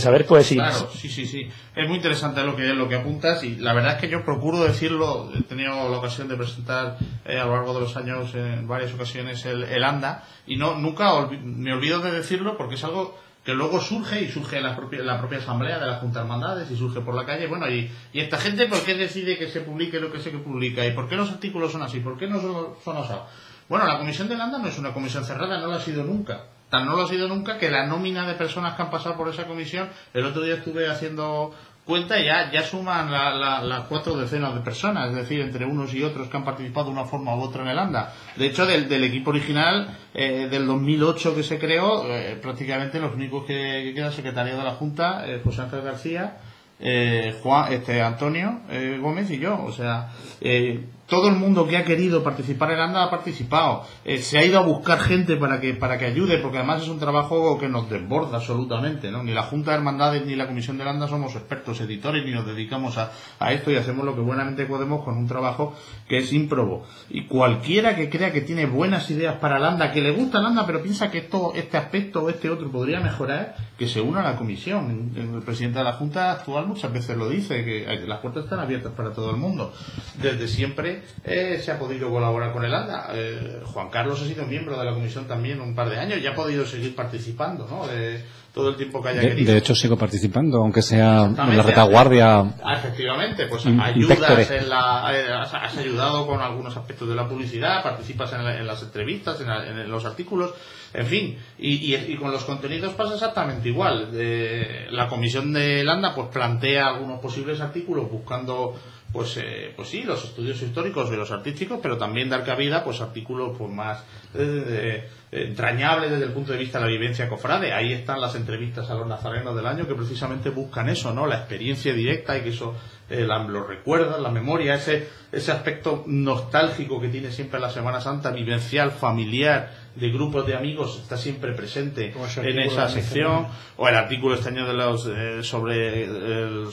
saber pues sí. Claro, sí. Es muy interesante lo que apuntas, y la verdad es que yo procuro decirlo. He tenido la ocasión de presentar a lo largo de los años en varias ocasiones el ANDA, y nunca me olvido de decirlo, porque es algo que luego surge en la propia asamblea de la Junta de Hermandades, y surge por la calle. Bueno, y esta gente, ¿por qué decide que se publique lo que se publica? ¿Y por qué los artículos son así? ¿Por qué no son osados? Bueno, la comisión del ANDA no es una comisión cerrada, no lo ha sido nunca. Tan no lo ha sido nunca que la nómina de personas que han pasado por esa comisión, el otro día estuve haciendo cuenta, y ya suman las 4 decenas de personas, es decir, entre unos y otros que han participado de una forma u otra en el ANDA. De hecho, del equipo original del 2008 que se creó, prácticamente los únicos que quedan secretario de la Junta, José Ángel García, Antonio Gómez y yo. O sea, todo el mundo que ha querido participar en el ANDA ha participado. Se ha ido a buscar gente para que ayude, porque además es un trabajo que nos desborda absolutamente, ¿no? Ni la Junta de Hermandades ni la Comisión del ANDA somos expertos editores, ni nos dedicamos a esto, y hacemos lo que buenamente podemos con un trabajo que es ímprobo. Y cualquiera que crea que tiene buenas ideas para el ANDA, que le gusta el ANDA, pero piensa que este aspecto o este otro podría mejorar, que se una a la comisión. El presidente de la Junta actual muchas veces lo dice, que las puertas están abiertas para todo el mundo. Desde siempre se ha podido colaborar con el ANDA. Juan Carlos ha sido miembro de la comisión también un par de años y ha podido seguir participando, ¿no? Todo el tiempo que haya querido. De hecho, sigo participando, aunque sea en la retaguardia. Efectivamente, pues ayudas has ayudado con algunos aspectos de la publicidad, participas en las entrevistas, en los artículos, en fin, y con los contenidos pasa exactamente igual. La comisión de ANDA pues plantea algunos posibles artículos buscando pues sí, los estudios históricos y los artísticos, pero también dar cabida pues artículos pues más entrañables desde el punto de vista de la vivencia cofrade. Ahí están las entrevistas a los nazarenos del año, que precisamente buscan eso, ¿no? La experiencia directa, y que eso lo recuerdan, la memoria, ese aspecto nostálgico que tiene siempre la Semana Santa, vivencial, familiar, de grupos de amigos, está siempre presente en esa sección. O el artículo este año sobre el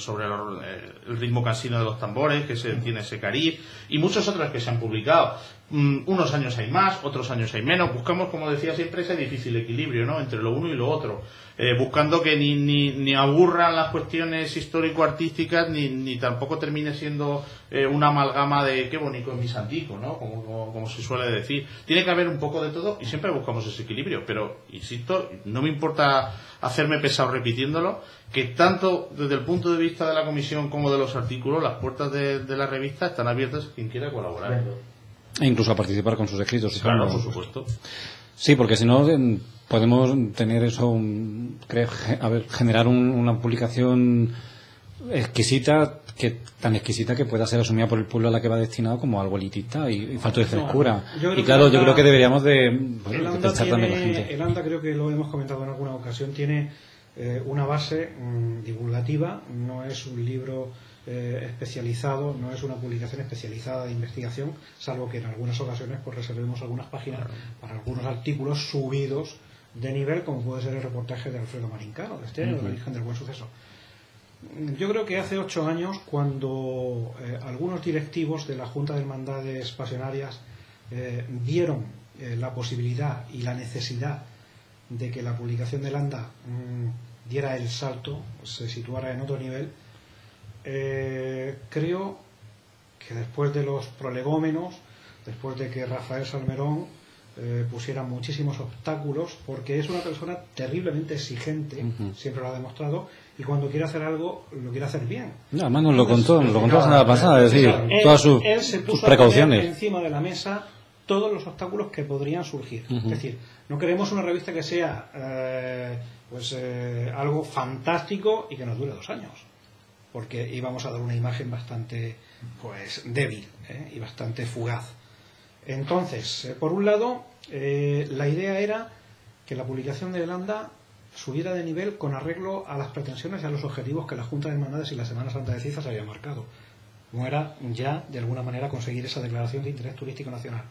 ritmo cansino de los tambores, que tiene ese cariz, y muchos otros que se han publicado. Unos años hay más, otros años hay menos. Buscamos, como decía siempre, ese difícil equilibrio, ¿no?, entre lo uno y lo otro, buscando que ni aburran las cuestiones histórico-artísticas, ni tampoco termine siendo una amalgama de qué bonito es mi santico, ¿no?, como se suele decir. Tiene que haber un poco de todo, y siempre buscamos ese equilibrio. Pero, insisto, no me importa hacerme pesado repitiéndolo, que tanto desde el punto de vista de la comisión como de los artículos, las puertas de la revista están abiertas a quien quiera colaborar. E incluso a participar con sus escritos. Claro, por supuesto. Sí, porque si no podemos tener eso, generar una publicación exquisita, tan exquisita que pueda ser asumida por el pueblo a la que va destinado como algo elitista y falto de frescura. Y claro, yo creo que deberíamos de pensar también la gente. El ANDA, creo que lo hemos comentado en alguna ocasión, tiene una base divulgativa, no es un libro especializado, no es una publicación especializada de investigación, salvo que en algunas ocasiones pues reservemos algunas páginas para algunos artículos subidos de nivel, como puede ser el reportaje de Alfredo Marincano, de el origen del buen suceso. Yo creo que hace 8 años, cuando algunos directivos de la Junta de Hermandades Pasionarias vieron la posibilidad y la necesidad de que la publicación del ANDA diera el salto, se situara en otro nivel, creo que después de los prolegómenos, después de que Rafael Salmerón pusiera muchísimos obstáculos, porque es una persona terriblemente exigente, siempre lo ha demostrado, y cuando quiere hacer algo, lo quiere hacer bien. No, además nos lo contó la semana pasada, es decir, todas sus precauciones. Encima de la mesa todos los obstáculos que podrían surgir. Es decir, no queremos una revista que sea algo fantástico y que nos dure 2 años, porque íbamos a dar una imagen bastante débil y bastante fugaz. Entonces, por un lado, la idea era que la publicación de ANDA subiera de nivel con arreglo a las pretensiones y a los objetivos que la Junta de Hermandades y la Semana Santa de Cieza se había marcado, como era ya de alguna manera conseguir esa declaración de interés turístico nacional.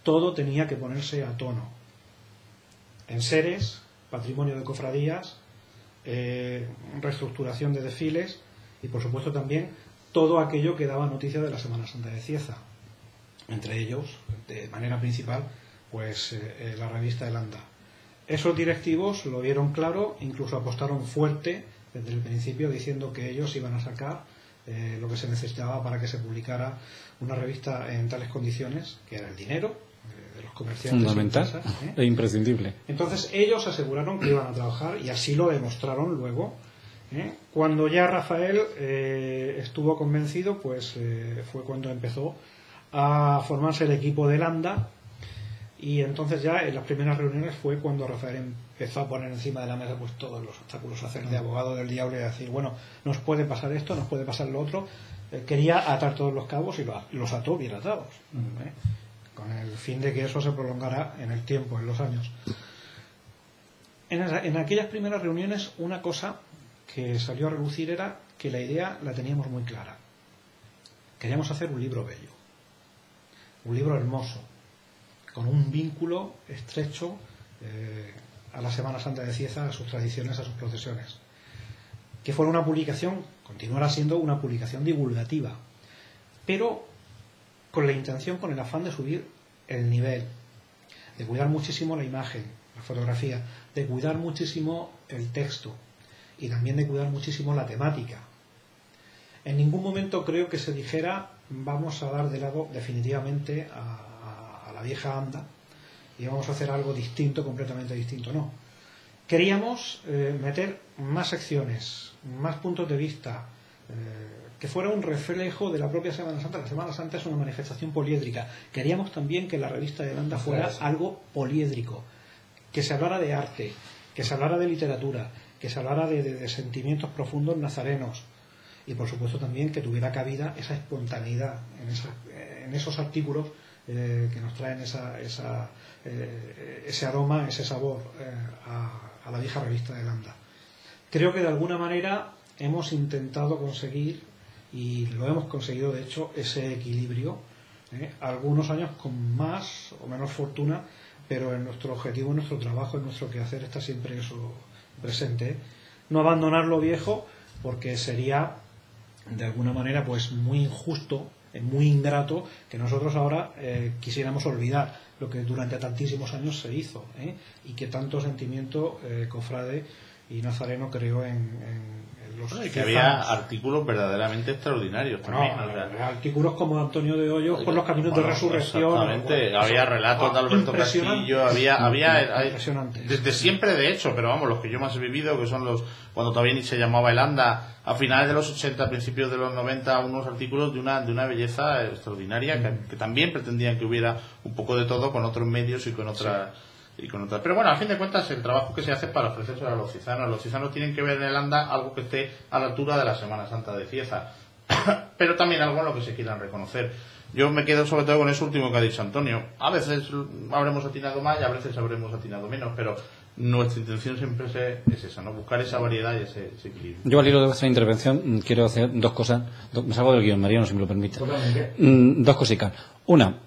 Todo tenía que ponerse a tono: enseres, patrimonio de cofradías, reestructuración de desfiles y por supuesto también todo aquello que daba noticia de la Semana Santa de Cieza, entre ellos, de manera principal, la revista El ANDA. Esos directivos lo vieron claro, incluso apostaron fuerte desde el principio, diciendo que ellos iban a sacar lo que se necesitaba para que se publicara una revista en tales condiciones, que era el dinero de los comerciantes. Fundamental e imprescindible. Entonces ellos aseguraron que iban a trabajar, y así lo demostraron luego. Cuando ya Rafael estuvo convencido, fue cuando empezó a formarse el equipo del ANDA, y entonces ya en las primeras reuniones fue cuando Rafael empezó a poner encima de la mesa todos los obstáculos, a hacer de abogado del diablo y a decir, bueno, nos puede pasar esto, nos puede pasar lo otro. Quería atar todos los cabos y los ató bien atados, con el fin de que eso se prolongara en el tiempo, en los años. En aquellas primeras reuniones, una cosa que salió a relucir era que la idea la teníamos muy clara. Queríamos hacer un libro bello, un libro hermoso, con un vínculo estrecho a la Semana Santa de Cieza, a sus tradiciones, a sus procesiones. Que fuera una publicación, continuara siendo una publicación divulgativa, pero con la intención, con el afán de subir el nivel, de cuidar muchísimo la imagen, la fotografía, de cuidar muchísimo el texto y también de cuidar muchísimo la temática. En ningún momento creo que se dijera vamos a dar de lado definitivamente a la vieja ANDA y vamos a hacer algo distinto, completamente distinto. No. Queríamos meter más secciones, más puntos de vista, que fuera un reflejo de la propia Semana Santa. La Semana Santa es una manifestación poliédrica. Queríamos también que la revista de ANDA fuera algo poliédrico, que se hablara de arte, que se hablara de literatura, que se hablara de sentimientos profundos nazarenos, y por supuesto también que tuviera cabida esa espontaneidad en esos artículos que nos traen ese aroma, ese sabor a la vieja revista de ANDA. Creo que de alguna manera hemos intentado conseguir, y lo hemos conseguido de hecho, ese equilibrio, algunos años con más o menos fortuna, pero en nuestro objetivo, en nuestro trabajo, en nuestro quehacer está siempre eso presente. No abandonar lo viejo, porque sería de alguna manera muy injusto, muy ingrato que nosotros ahora quisiéramos olvidar lo que durante tantísimos años se hizo, y que tanto sentimiento cofrade y nazareno creó en los y que había artículos verdaderamente extraordinarios también. Artículos como Antonio de Hoyos por los caminos de resurrección. Exactamente, había relatos de Alberto Castillo, había desde siempre de hecho, pero vamos, los que yo más he vivido, que son cuando todavía ni se llamaba el ANDA, a finales de los 80, a principios de los 90, unos artículos de una belleza extraordinaria, que también pretendían que hubiera un poco de todo, con otros medios y con otras y con otras. Pero bueno, a fin de cuentas, el trabajo que se hace para ofrecerse a los cizanos. Los cizanos tienen que ver en el anda algo que esté a la altura de la Semana Santa de Cieza, pero también algo en lo que se quieran reconocer. Yo me quedo sobre todo con eso último que ha dicho Antonio. A veces habremos atinado más y a veces habremos atinado menos, pero nuestra intención siempre es esa, ¿no? Buscar esa variedad y ese equilibrio. Yo, al hilo de vuestra intervención, quiero hacer dos cosas. Me salgo del guión, Mariano, si me lo permite. Dos cositas. Una,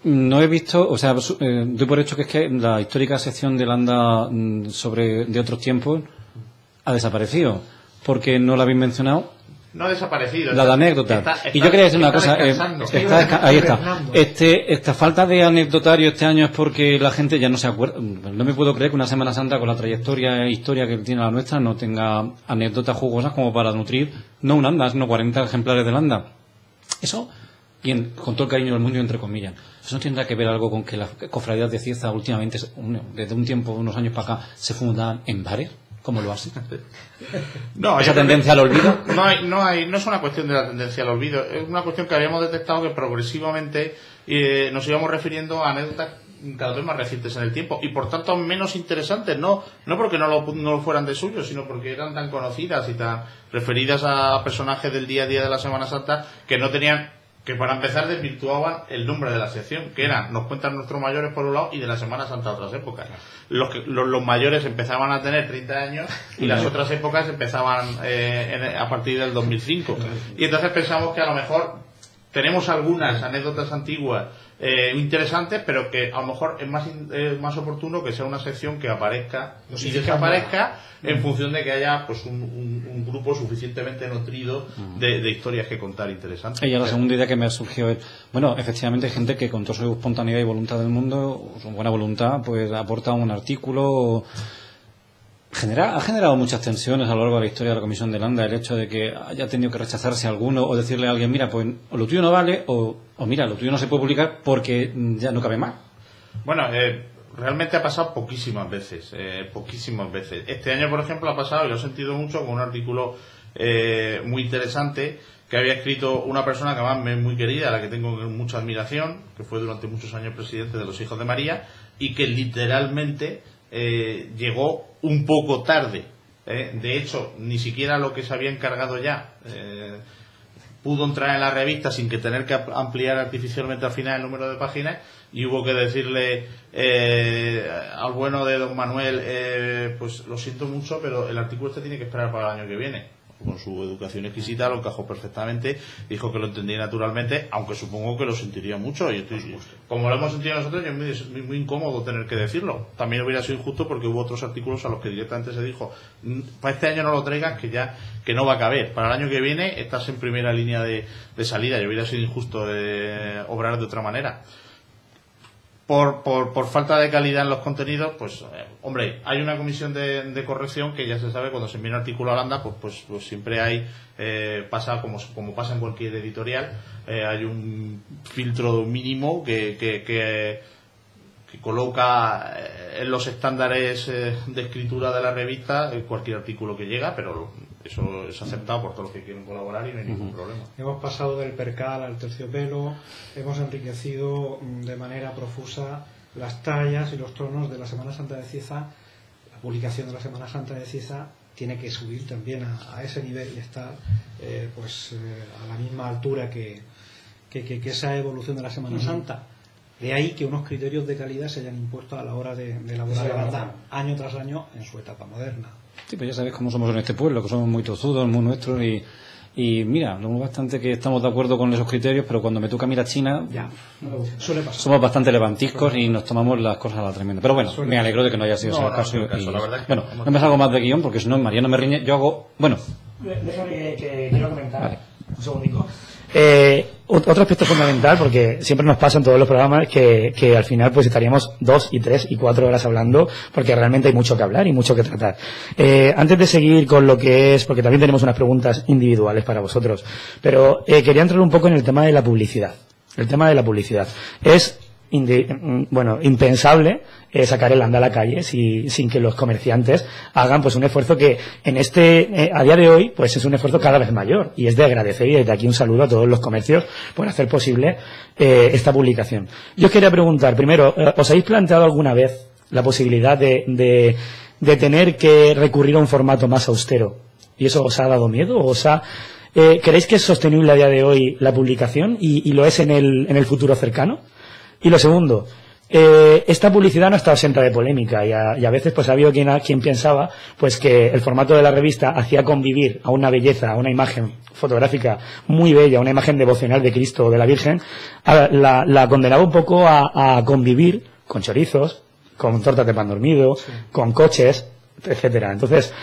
no he visto, o sea, doy por hecho que es que la histórica sección del anda de otros tiempos ha desaparecido, porque no la habéis mencionado. No ha desaparecido. La de anécdotas. Y yo quería decir una cosa. Ahí está. Esta falta de anecdotario este año es porque la gente ya no se acuerda. No me puedo creer que una Semana Santa con la trayectoria e historia que tiene la nuestra no tenga anécdotas jugosas como para nutrir, no un anda, sino 40 ejemplares del anda. Eso, con todo el cariño del mundo, entre comillas, eso no tendrá que ver algo con que las cofradías de Cieza últimamente, desde un tiempo, unos años para acá, se fundan en bares. ¿Cómo lo hace? No, ¿Esa tendencia al olvido? No es una cuestión de la tendencia al olvido, es una cuestión que habíamos detectado que progresivamente nos íbamos refiriendo a anécdotas cada vez más recientes en el tiempo y por tanto menos interesantes, no porque no lo fueran de suyo, sino porque eran tan conocidas y tan referidas a personajes del día a día de la Semana Santa que no tenían, que para empezar desvirtuaban el nombre de la sección, que era Nos cuentan nuestros mayores por un lado y de la Semana Santa a otras épocas. Los mayores empezaban a tener 30 años y las otras épocas empezaban a partir del 2005. Y entonces pensamos que a lo mejor tenemos algunas anécdotas antiguas interesantes, pero que a lo mejor es más oportuno que sea una sección que aparezca y desaparezca en función de que haya pues un grupo suficientemente nutrido de historias que contar interesantes. Y la segunda idea que me ha surgido es, bueno, efectivamente hay gente que con toda su espontaneidad y voluntad del mundo, su buena voluntad, pues aporta un artículo. Ha generado muchas tensiones a lo largo de la historia de la Comisión del Anda el hecho de que haya tenido que rechazarse alguno o decirle a alguien, mira, pues o lo tuyo no vale o mira, lo tuyo no se puede publicar porque ya no cabe más. Bueno, realmente ha pasado poquísimas veces. Este año, por ejemplo, ha pasado, y lo he sentido mucho, con un artículo muy interesante que había escrito una persona que además me es muy querida, a la que tengo mucha admiración, que fue durante muchos años presidente de los Hijos de María, y que literalmente llegó un poco tarde. De hecho, ni siquiera lo que se había encargado ya pudo entrar en la revista sin que tener que ampliar artificialmente al final el número de páginas, y hubo que decirle al bueno de don Manuel, pues lo siento mucho, pero el artículo este tiene que esperar para el año que viene. Con su educación exquisita lo encajó perfectamente, dijo que lo entendía naturalmente, aunque supongo que lo sentiría mucho, y como lo hemos sentido nosotros, yo es muy incómodo tener que decirlo. También hubiera sido injusto porque hubo otros artículos a los que directamente se dijo, para este año no lo traigas, que no va a caber, para el año que viene estás en primera línea de salida, y hubiera sido injusto obrar de otra manera. Por falta de calidad en los contenidos, pues hombre, hay una comisión de corrección que ya se sabe, cuando se envía un artículo a Landa, pues siempre hay, pasa como pasa en cualquier editorial, hay un filtro mínimo que coloca en los estándares de escritura de la revista cualquier artículo que llega, pero eso es aceptado por todos los que quieren colaborar y no hay ningún problema. Hemos pasado del percal al terciopelo, hemos enriquecido de manera profusa las tallas y los tonos de la Semana Santa de Cieza. La publicación de la Semana Santa de Cieza tiene que subir también a ese nivel y estar a la misma altura que esa evolución de la Semana Santa. De ahí que unos criterios de calidad se hayan impuesto a la hora de elaborar la banda año tras año en su etapa moderna. Sí, pues ya sabéis cómo somos en este pueblo, que somos muy tozudos, muy nuestros, y mira, no bastante que estamos de acuerdo con esos criterios, pero cuando me toca mirar China, suele pasar. Somos bastante levantiscos y nos tomamos las cosas a la tremenda. Pero bueno, me alegro de que no haya sido ese el caso. Bueno, no me salgo más de guión, porque si no, Mariano me riñe. Yo hago... Bueno. Déjame que quiero comentar. Vale. Un segundico. Otro aspecto fundamental, porque siempre nos pasa en todos los programas que al final pues estaríamos 2 y 3 y 4 horas hablando, porque realmente hay mucho que hablar y mucho que tratar. Antes de seguir con lo que es, porque también tenemos unas preguntas individuales para vosotros, pero quería entrar un poco en el tema de la publicidad. El tema de la publicidad es impensable sacar el anda a la calle sin que los comerciantes hagan pues un esfuerzo que a día de hoy pues es un esfuerzo cada vez mayor, y es de agradecer, y desde aquí un saludo a todos los comercios por hacer posible esta publicación. Yo os quería preguntar, primero, ¿os habéis planteado alguna vez la posibilidad de tener que recurrir a un formato más austero? ¿Y eso os ha dado miedo? ¿Creéis que es sostenible a día de hoy la publicación y lo es en el futuro cercano? Y lo segundo, esta publicidad no ha estado exenta de polémica, y a veces pues ha habido quien pensaba pues que el formato de la revista hacía convivir a una belleza, a una imagen fotográfica muy bella, una imagen devocional de Cristo o de la Virgen, la condenaba un poco a convivir con chorizos, con tortas de pan dormido, sí, con coches, etcétera. Entonces,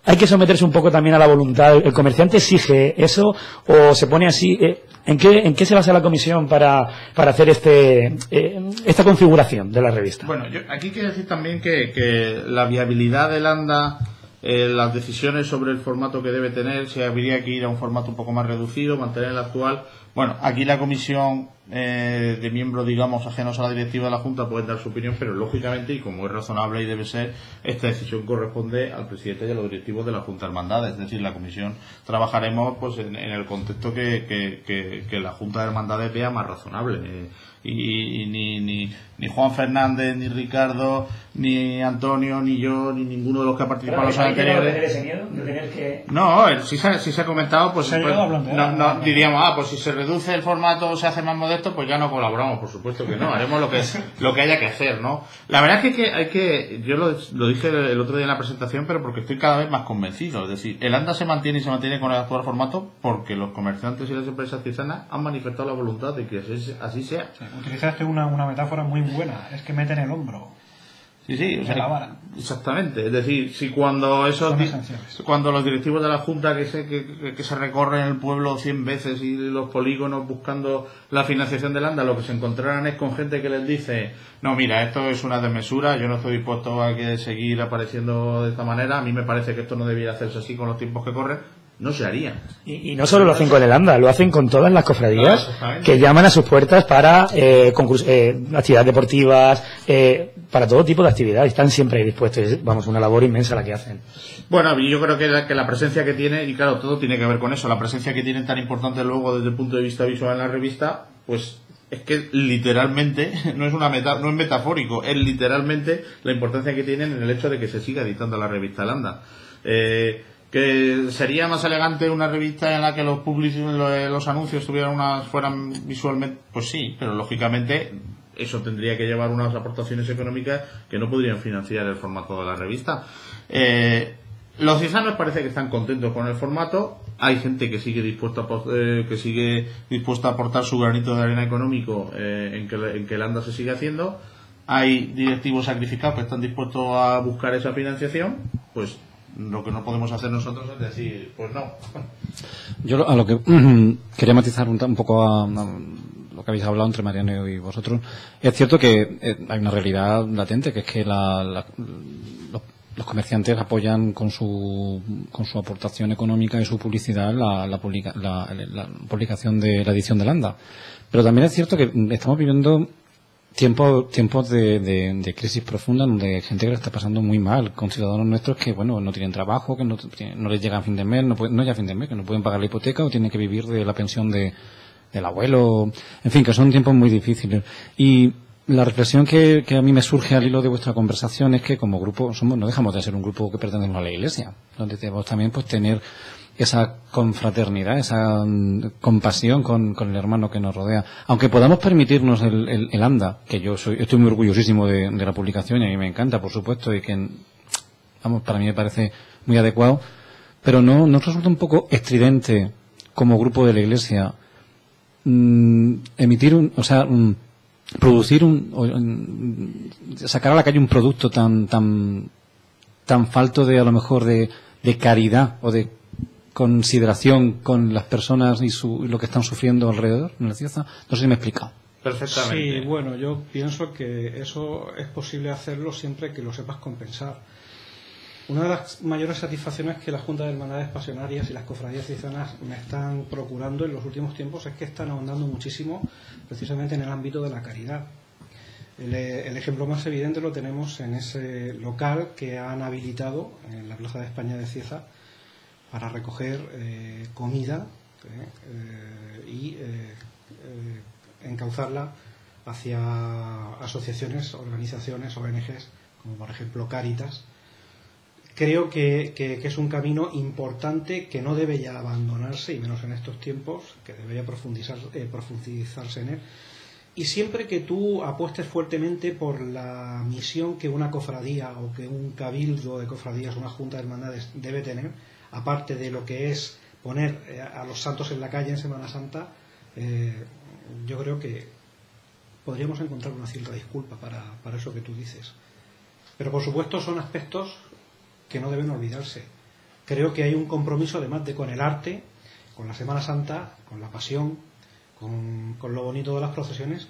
hay que someterse un poco también a la voluntad. ¿El comerciante exige eso o se pone así? ¿En qué se basa la comisión para hacer esta configuración de la revista? Bueno, aquí quiero decir también que la viabilidad del ANDA, las decisiones sobre el formato que debe tener, si habría que ir a un formato un poco más reducido, mantener el actual. Bueno, aquí la comisión de miembros, digamos, ajenos a la directiva de la Junta pueden dar su opinión, pero lógicamente, y como es razonable y debe ser, esta decisión corresponde al presidente y a los directivos de la Junta de Hermandades. Es decir, la comisión trabajaremos pues en el contexto que la Junta de Hermandades vea más razonable. Y ni Juan Fernández, ni Ricardo, ni Antonio, ni yo, ni ninguno de los que ha participado en los anteriores. No, si se ha comentado, pues no diríamos, pues si se reduce el formato o se hace más modesto, pues ya no colaboramos, por supuesto que no, haremos lo que haya que hacer, ¿no? La verdad es que yo lo dije el otro día en la presentación, pero porque estoy cada vez más convencido. Es decir, el ANDA se mantiene y se mantiene con el actual formato porque los comerciantes y las empresas artesanas han manifestado la voluntad de que así sea. Sí, utilizaste una metáfora muy buena, es que meten el hombro. Sí, o sea, exactamente. Es decir, si cuando los directivos de la Junta que se recorren el pueblo 100 veces y los polígonos buscando la financiación del ANDA, lo que se encontrarán es con gente que les dice: no, mira, esto es una desmesura, yo no estoy dispuesto a que seguir apareciendo de esta manera, a mí me parece que esto no debiera hacerse así con los tiempos que corren. No se haría. Y no solo lo hacen con el ANDA, lo hacen con todas las cofradías que llaman a sus puertas para actividades deportivas, para todo tipo de actividades. Están siempre dispuestos. Vamos, una labor inmensa la que hacen. Bueno, yo creo que la presencia que tiene, y claro, todo tiene que ver con eso, la presencia que tienen tan importante luego desde el punto de vista visual en la revista, pues es que literalmente, no es metafórico, es literalmente la importancia que tienen en el hecho de que se siga editando la revista ANDA. Que sería más elegante una revista en la que los anuncios fueran visualmente, pues sí, pero lógicamente eso tendría que llevar unas aportaciones económicas que no podrían financiar el formato de la revista. Los ciudadanos parece que están contentos con el formato. Hay gente que sigue dispuesta a aportar su granito de arena económico en que el ANDA se siga haciendo. Hay directivos sacrificados que están dispuestos a buscar esa financiación. Pues lo que no podemos hacer nosotros es decir, pues no. Yo a lo que quería matizar un poco a lo que habéis hablado entre Mariano y vosotros. Es cierto que hay una realidad latente, que es que los comerciantes apoyan con su aportación económica y su publicidad la publicación de la edición del ANDA. Pero también es cierto que estamos viviendo tiempos de crisis profunda, donde hay gente que lo está pasando muy mal, con ciudadanos nuestros que no tienen trabajo, que no les llega a fin de mes, que no pueden pagar la hipoteca o tienen que vivir de la pensión del abuelo, en fin, que son tiempos muy difíciles. Y la reflexión que a mí me surge al hilo de vuestra conversación es que como grupo no dejamos de ser un grupo que pertenecemos a la Iglesia, donde debemos también pues tener esa confraternidad, esa compasión con el hermano que nos rodea. Aunque podamos permitirnos el ANDA, que yo estoy muy orgullosísimo de la publicación y a mí me encanta, por supuesto, y que para mí me parece muy adecuado, pero no nos resulta un poco estridente como grupo de la Iglesia sacar a la calle un producto tan falto de, a lo mejor, de caridad o de consideración con las personas y lo que están sufriendo alrededor en la ciudad. No sé si me he explicado. Perfectamente. Sí, bueno, yo pienso que eso es posible hacerlo siempre que lo sepas compensar. Una de las mayores satisfacciones que la Junta de Hermandades Pasionarias y las cofradías ciencianas me están procurando en los últimos tiempos es que están ahondando muchísimo precisamente en el ámbito de la caridad. El ejemplo más evidente lo tenemos en ese local que han habilitado en la Plaza de España de Cieza para recoger comida y encauzarla hacia asociaciones, organizaciones, ONGs, como por ejemplo Cáritas. Creo que es un camino importante que no debe ya abandonarse, y menos en estos tiempos, que debería profundizarse en él. Y siempre que tú apuestes fuertemente por la misión que una cofradía o que un cabildo de cofradías, una junta de hermandades debe tener, aparte de lo que es poner a los santos en la calle en Semana Santa, yo creo que podríamos encontrar una cierta disculpa para eso que tú dices. Pero por supuesto son aspectos que no deben olvidarse. Creo que hay un compromiso además de con el arte, con la Semana Santa, con la pasión, con lo bonito de las procesiones.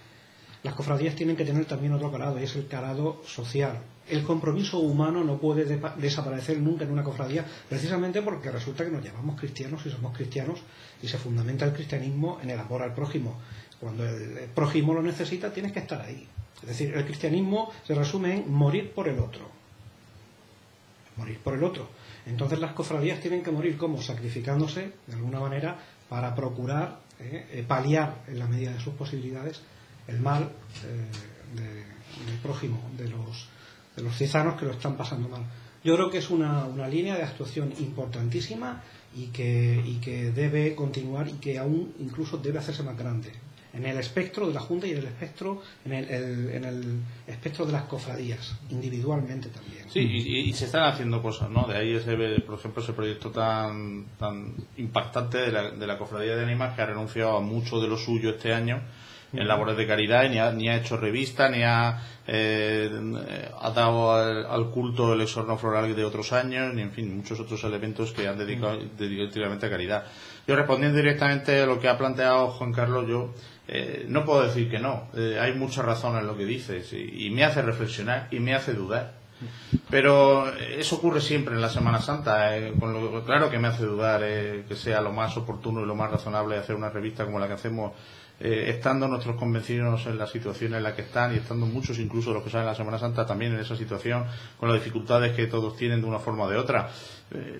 Las cofradías tienen que tener también otro calado, y es el calado social. El compromiso humano no puede desaparecer nunca en una cofradía, precisamente porque resulta que nos llamamos cristianos y somos cristianos, y se fundamenta el cristianismo en el amor al prójimo. Cuando el prójimo lo necesita, tienes que estar ahí. Es decir, el cristianismo se resume en morir por el otro. Morir por el otro. Entonces las cofradías tienen que morir como sacrificándose de alguna manera para procurar paliar en la medida de sus posibilidades el mal del prójimo, de los ciezanos que lo están pasando mal. Yo creo que es una línea de actuación importantísima y que debe continuar, y que aún incluso debe hacerse más grande en el espectro de la Junta y en el espectro de las cofradías individualmente también. Sí, y se están haciendo cosas, ¿no? De ahí por ejemplo, ese proyecto tan impactante de la Cofradía de Ánimas, que ha renunciado a mucho de lo suyo este año en labores de caridad, ni ha hecho revista, ni ha dado al culto el exorno floral de otros años, ni en fin, muchos otros elementos que han dedicado directamente a caridad. Yo, respondiendo directamente a lo que ha planteado Juan Carlos, yo no puedo decir que no. Hay mucha razón en lo que dices, y me hace reflexionar y me hace dudar. Pero eso ocurre siempre en la Semana Santa. Claro que me hace dudar que sea lo más oportuno y lo más razonable hacer una revista como la que hacemos, estando nuestros convencidos en la situación en la que están, y estando muchos, incluso los que salen en la Semana Santa, también en esa situación, con las dificultades que todos tienen de una forma o de otra.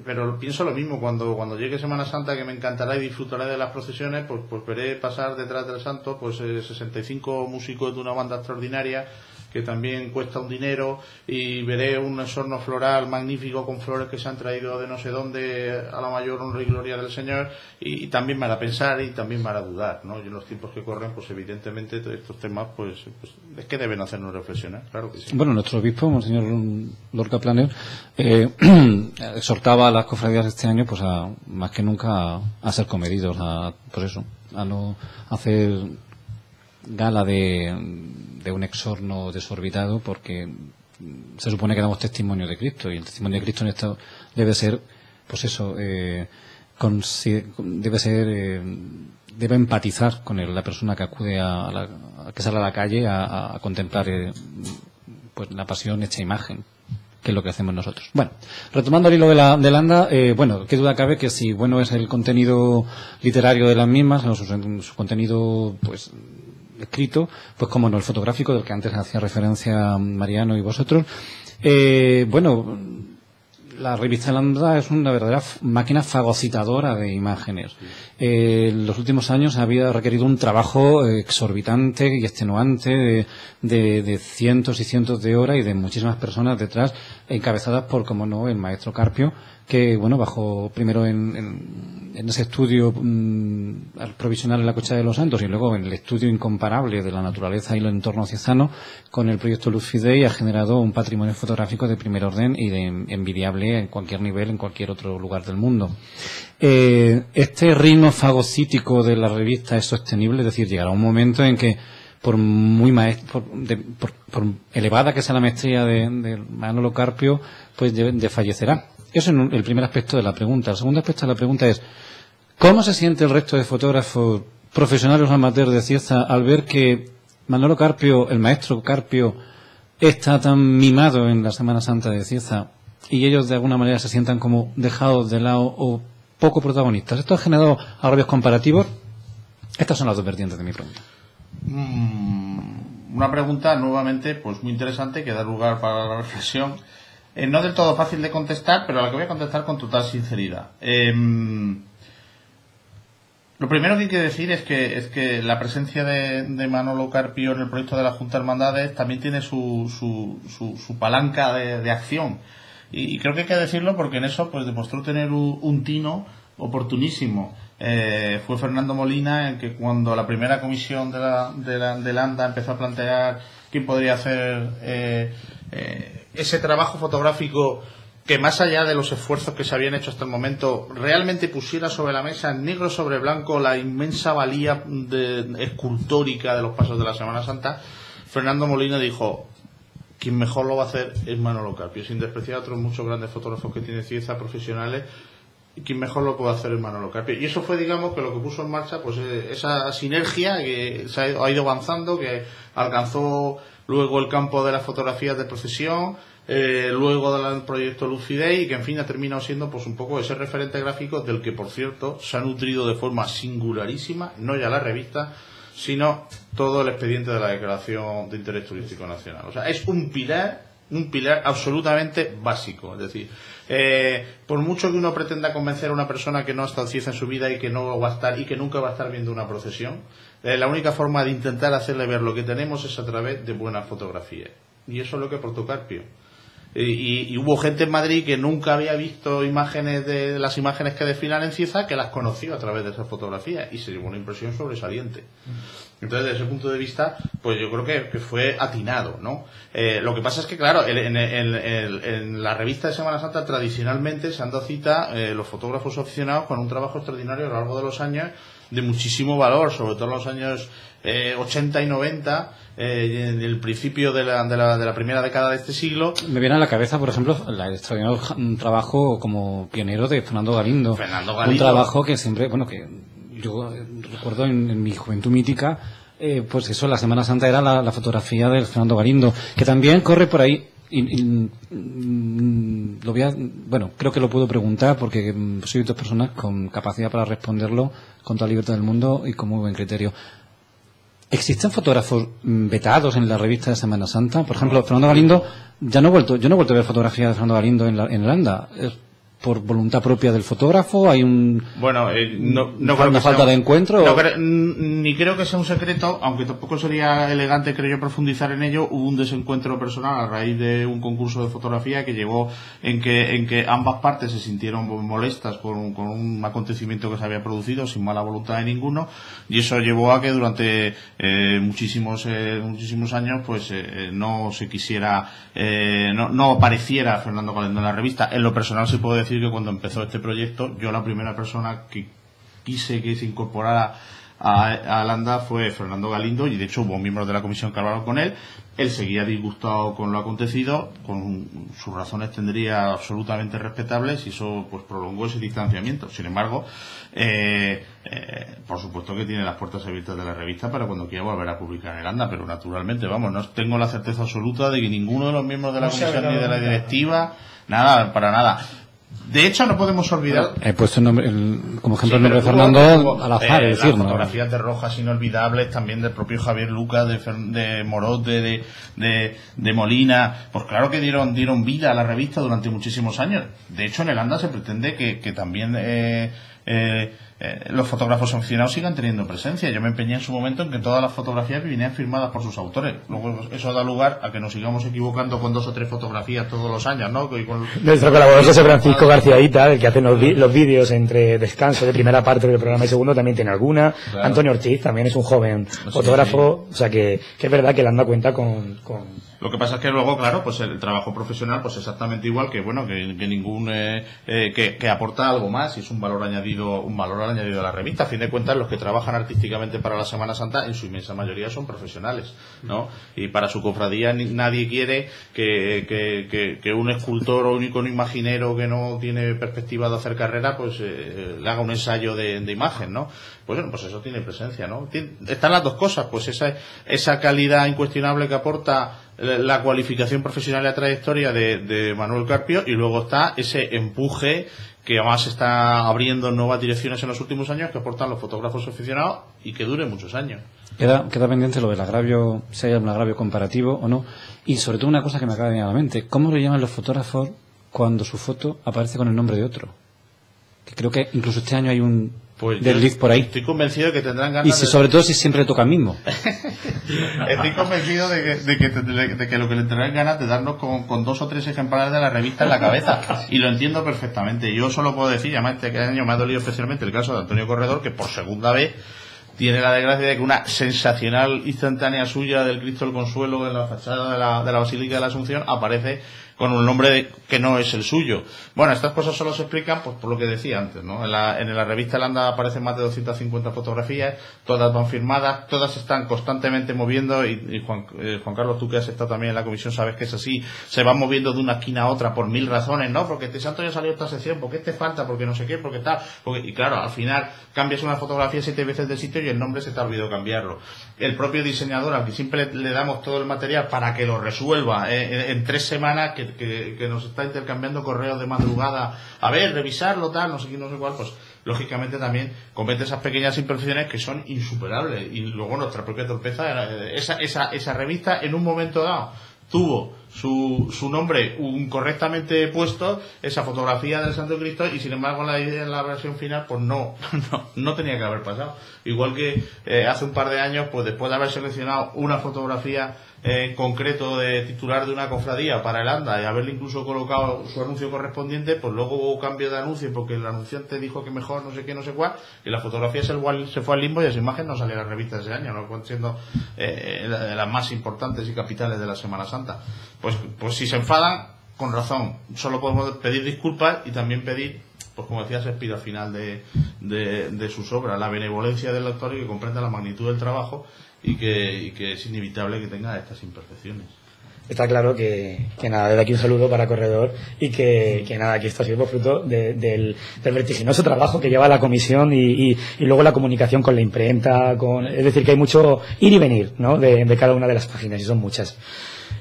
Pero pienso lo mismo, cuando llegue Semana Santa, que me encantará y disfrutaré de las procesiones, pues veré pasar detrás del santo 65 músicos de una banda extraordinaria, que también cuesta un dinero, y veré un exorno floral magnífico con flores que se han traído de no sé dónde, a la mayor honra y gloria del Señor, y también me hará pensar y también me hará dudar, ¿no? Y en los tiempos que corren, pues evidentemente estos temas pues es que deben hacernos reflexionar, claro que sí. Bueno, nuestro obispo, Monseñor Lorca Planer, exhortaba a las cofradías este año, pues más que nunca a ser comedidos, a no hacer gala de un exorno desorbitado, porque se supone que damos testimonio de Cristo, y el testimonio de Cristo en esto debe ser, pues eso, debe empatizar con la persona que acude que sale a la calle a contemplar pues la pasión hecha imagen, que es lo que hacemos nosotros. Bueno, retomando el hilo de la anda, bueno, qué duda cabe que si bueno es el contenido literario de las mismas, o su contenido pues escrito, pues como no, el fotográfico del que antes hacía referencia Mariano y vosotros. Bueno, la revista Landa es una verdadera máquina fagocitadora de imágenes. En los últimos años había requerido un trabajo exorbitante y extenuante de cientos y cientos de horas y de muchísimas personas detrás, encabezadas por, como no, el maestro Carpio, que bueno, bajó primero en ese estudio provisional en la Cocha de los Santos, y luego en el estudio incomparable de la naturaleza y el entorno ciezano con el proyecto Luz Fidei, ha generado un patrimonio fotográfico de primer orden y de envidiable en cualquier nivel, en cualquier otro lugar del mundo. Este ritmo fagocítico de la revista es sostenible, es decir, llegará un momento en que por elevada que sea la maestría de Manolo Carpio, pues desfallecerá. Eso es el primer aspecto de la pregunta. El segundo aspecto de la pregunta es: ¿cómo se siente el resto de fotógrafos profesionales o amateurs de Cieza al ver que Manolo Carpio, el maestro Carpio, está tan mimado en la Semana Santa de Cieza y ellos de alguna manera se sientan como dejados de lado o poco protagonistas. Esto ha generado agravios comparativos. Estas son las dos vertientes de mi pregunta. Una pregunta nuevamente pues muy interesante que da lugar para la reflexión. No del todo fácil de contestar, pero a la que voy a contestar con total sinceridad. Lo primero que hay que decir es que la presencia de Manolo Carpio en el proyecto de la Junta de Hermandades también tiene su palanca de acción. Y creo que hay que decirlo porque en eso pues demostró tener un tino oportunísimo. Fue Fernando Molina el que cuando la primera comisión de Landa empezó a plantear quién podría hacer ese trabajo fotográfico que más allá de los esfuerzos que se habían hecho hasta el momento realmente pusiera sobre la mesa negro sobre blanco la inmensa valía escultórica de los pasos de la Semana Santa, Fernando Molina dijo: quien mejor lo va a hacer es Manolo Carpio, sin despreciar a otros muchos grandes fotógrafos que tiene Cieza, profesionales. Quien mejor lo puede hacer es Manolo Carpio. Y eso fue, digamos, que lo que puso en marcha pues esa sinergia que se ha ido avanzando, que alcanzó luego el campo de las fotografías de procesión, luego del proyecto Luz Fidei, y que en fin ha terminado siendo pues un poco ese referente gráfico del que, por cierto, se ha nutrido de forma singularísima, no ya la revista, sino todo el expediente de la Declaración de Interés Turístico Nacional. O sea, es un pilar absolutamente básico. Es decir, por mucho que uno pretenda convencer a una persona que no ha estado Cieza en su vida y que no va a estar y que nunca va a estar viendo una procesión, la única forma de intentar hacerle ver lo que tenemos es a través de buenas fotografías. Y eso es lo que aportó Carpio. Y hubo gente en Madrid que nunca había visto imágenes de las imágenes que desfilan en Cieza, que las conoció a través de esas fotografías y se llevó una impresión sobresaliente. Entonces, desde ese punto de vista, pues yo creo que fue atinado, ¿no? Lo que pasa es que, claro, en la revista de Semana Santa tradicionalmente se han dado cita los fotógrafos aficionados con un trabajo extraordinario a lo largo de los años de muchísimo valor, sobre todo en los años 80 y 90, en el principio de la primera década de este siglo. Me viene a la cabeza, por ejemplo, el extraordinario trabajo como pionero de Fernando Galindo. Un trabajo que siempre, bueno, que yo recuerdo en mi juventud mítica, pues eso, la Semana Santa era la fotografía del Fernando Galindo, que también corre por ahí. Lo voy a, bueno, creo que lo puedo preguntar porque soy dos personas con capacidad para responderlo con toda libertad del mundo y con muy buen criterio. ¿Existen fotógrafos vetados en la revista de Semana Santa? Por ejemplo, Fernando Galindo, yo no he vuelto a ver fotografías de Fernando Galindo en Landa. ¿Es por voluntad propia del fotógrafo? ¿Hay no una falta de encuentro? Ni creo que sea un secreto, aunque tampoco sería elegante, creo yo, profundizar en ello. Hubo un desencuentro personal a raíz de un concurso de fotografía que llevó en que ambas partes se sintieron molestas con un acontecimiento que se había producido sin mala voluntad de ninguno, y eso llevó a que durante muchísimos años pues no se quisiera no apareciera Fernando Galindo en la revista. En lo personal se puede decir que cuando empezó este proyecto, yo la primera persona que quise que se incorporara a Landa fue Fernando Galindo, y de hecho hubo miembros de la comisión que hablaron con él. Él seguía disgustado con lo acontecido, con sus razones tendría absolutamente respetables, y eso pues prolongó ese distanciamiento. Sin embargo, por supuesto que tiene las puertas abiertas de la revista para cuando quiera volver a publicar en Landa, pero naturalmente, vamos, no tengo la certeza absoluta de que ninguno de los miembros de la comisión ni de la directiva, nada, para nada. De hecho, no podemos olvidar. He puesto el nombre, como ejemplo el nombre de Fernando al azar, es decir, las fotografías de Rojas inolvidables, también del propio Javier Lucas, de Morot, de Molina. Pues claro que dieron vida a la revista durante muchísimos años. De hecho, en el Landa se pretende que también los fotógrafos aficionados sigan teniendo presencia. Yo me empeñé en su momento en que todas las fotografías vinieran firmadas por sus autores. Luego eso da lugar a que nos sigamos equivocando con 2 o 3 fotografías todos los años, ¿no? Nuestro colaborador José Francisco García Hita, el que hace los vídeos entre descanso de primera parte del programa y segundo, también tiene alguna. Claro. Antonio Ortiz también es un joven fotógrafo. Sí. O sea que es verdad que Landa cuenta con... Lo que pasa es que luego, claro, pues el trabajo profesional, pues exactamente igual que, bueno, que ningún, que aporta algo más, y es un valor añadido a la revista. A fin de cuentas, los que trabajan artísticamente para la Semana Santa, en su inmensa mayoría son profesionales, ¿no? Y para su cofradía nadie quiere que un escultor o un icono imaginero que no tiene perspectiva de hacer carrera, pues le haga un ensayo de imagen, ¿no? Pues bueno, pues eso tiene presencia, ¿no? Están las dos cosas, pues esa calidad incuestionable que aporta la cualificación profesional y la trayectoria de Manuel Carpio, y luego está ese empuje que además está abriendo nuevas direcciones en los últimos años que aportan los fotógrafos aficionados y que dure muchos años. Queda pendiente lo del agravio, si hay un agravio comparativo o no, y sobre todo una cosa que me acaba de venir a la mente: ¿cómo le llaman los fotógrafos cuando su foto aparece con el nombre de otro? Que creo que incluso este año hay un desliz por ahí. Estoy convencido de que tendrán ganas. Y sobre todo si siempre le toca al mismo. Estoy convencido de que lo que le tendrán ganas de darnos con 2 o 3 ejemplares de la revista en la cabeza. Y lo entiendo perfectamente. Yo solo puedo decir, además este año me ha dolido especialmente el caso de Antonio Corredor, que por segunda vez tiene la desgracia de que una sensacional instantánea suya del Cristo del Consuelo en la fachada de la Basílica de la Asunción aparece con un nombre que no es el suyo. Bueno, estas cosas solo se explican pues por lo que decía antes, ¿no? En la revista Landa aparecen más de 250 fotografías, todas van firmadas, todas están constantemente moviendo, y Juan Carlos, tú que has estado también en la comisión sabes que es así, se van moviendo de una esquina a otra por 1000 razones, ¿no? Porque este santo ya salió esta sección, porque este falta, porque no sé qué, porque tal, y claro, al final cambias una fotografía 7 veces de sitio y el nombre se te ha olvidado cambiarlo. El propio diseñador, al que siempre le damos todo el material para que lo resuelva en 3 semanas, que nos está intercambiando correos de madrugada, a ver, revisarlo, tal, no sé qué, no sé cuál, pues lógicamente también comete esas pequeñas imperfecciones que son insuperables. Y luego nuestra propia torpeza, esa revista en un momento dado tuvo su nombre correctamente puesto, esa fotografía del Santo Cristo, y sin embargo en la versión final pues no tenía que haber pasado. Igual que hace un par de años, pues después de haber seleccionado una fotografía concreto de titular de una cofradía para el ANDA y haberle incluso colocado su anuncio correspondiente, pues luego hubo cambio de anuncio porque el anunciante dijo que mejor no sé qué, no sé cuál, y la fotografía se fue al limbo y esa imagen no salió en las revistas ese año, no siendo de las más importantes y capitales de la Semana Santa. Pues si se enfadan, con razón, solo podemos pedir disculpas y también pedir, pues como decía Shakespeare al final de sus obras, la benevolencia del lector, y que comprenda la magnitud del trabajo y que es inevitable que tenga estas imperfecciones. Está claro que nada, desde aquí un saludo para Corredor, y que nada, que esto ha sido por fruto del vertiginoso trabajo que lleva la comisión y luego la comunicación con la imprenta, es decir, que hay mucho ir y venir, ¿no? de cada una de las páginas, y son muchas.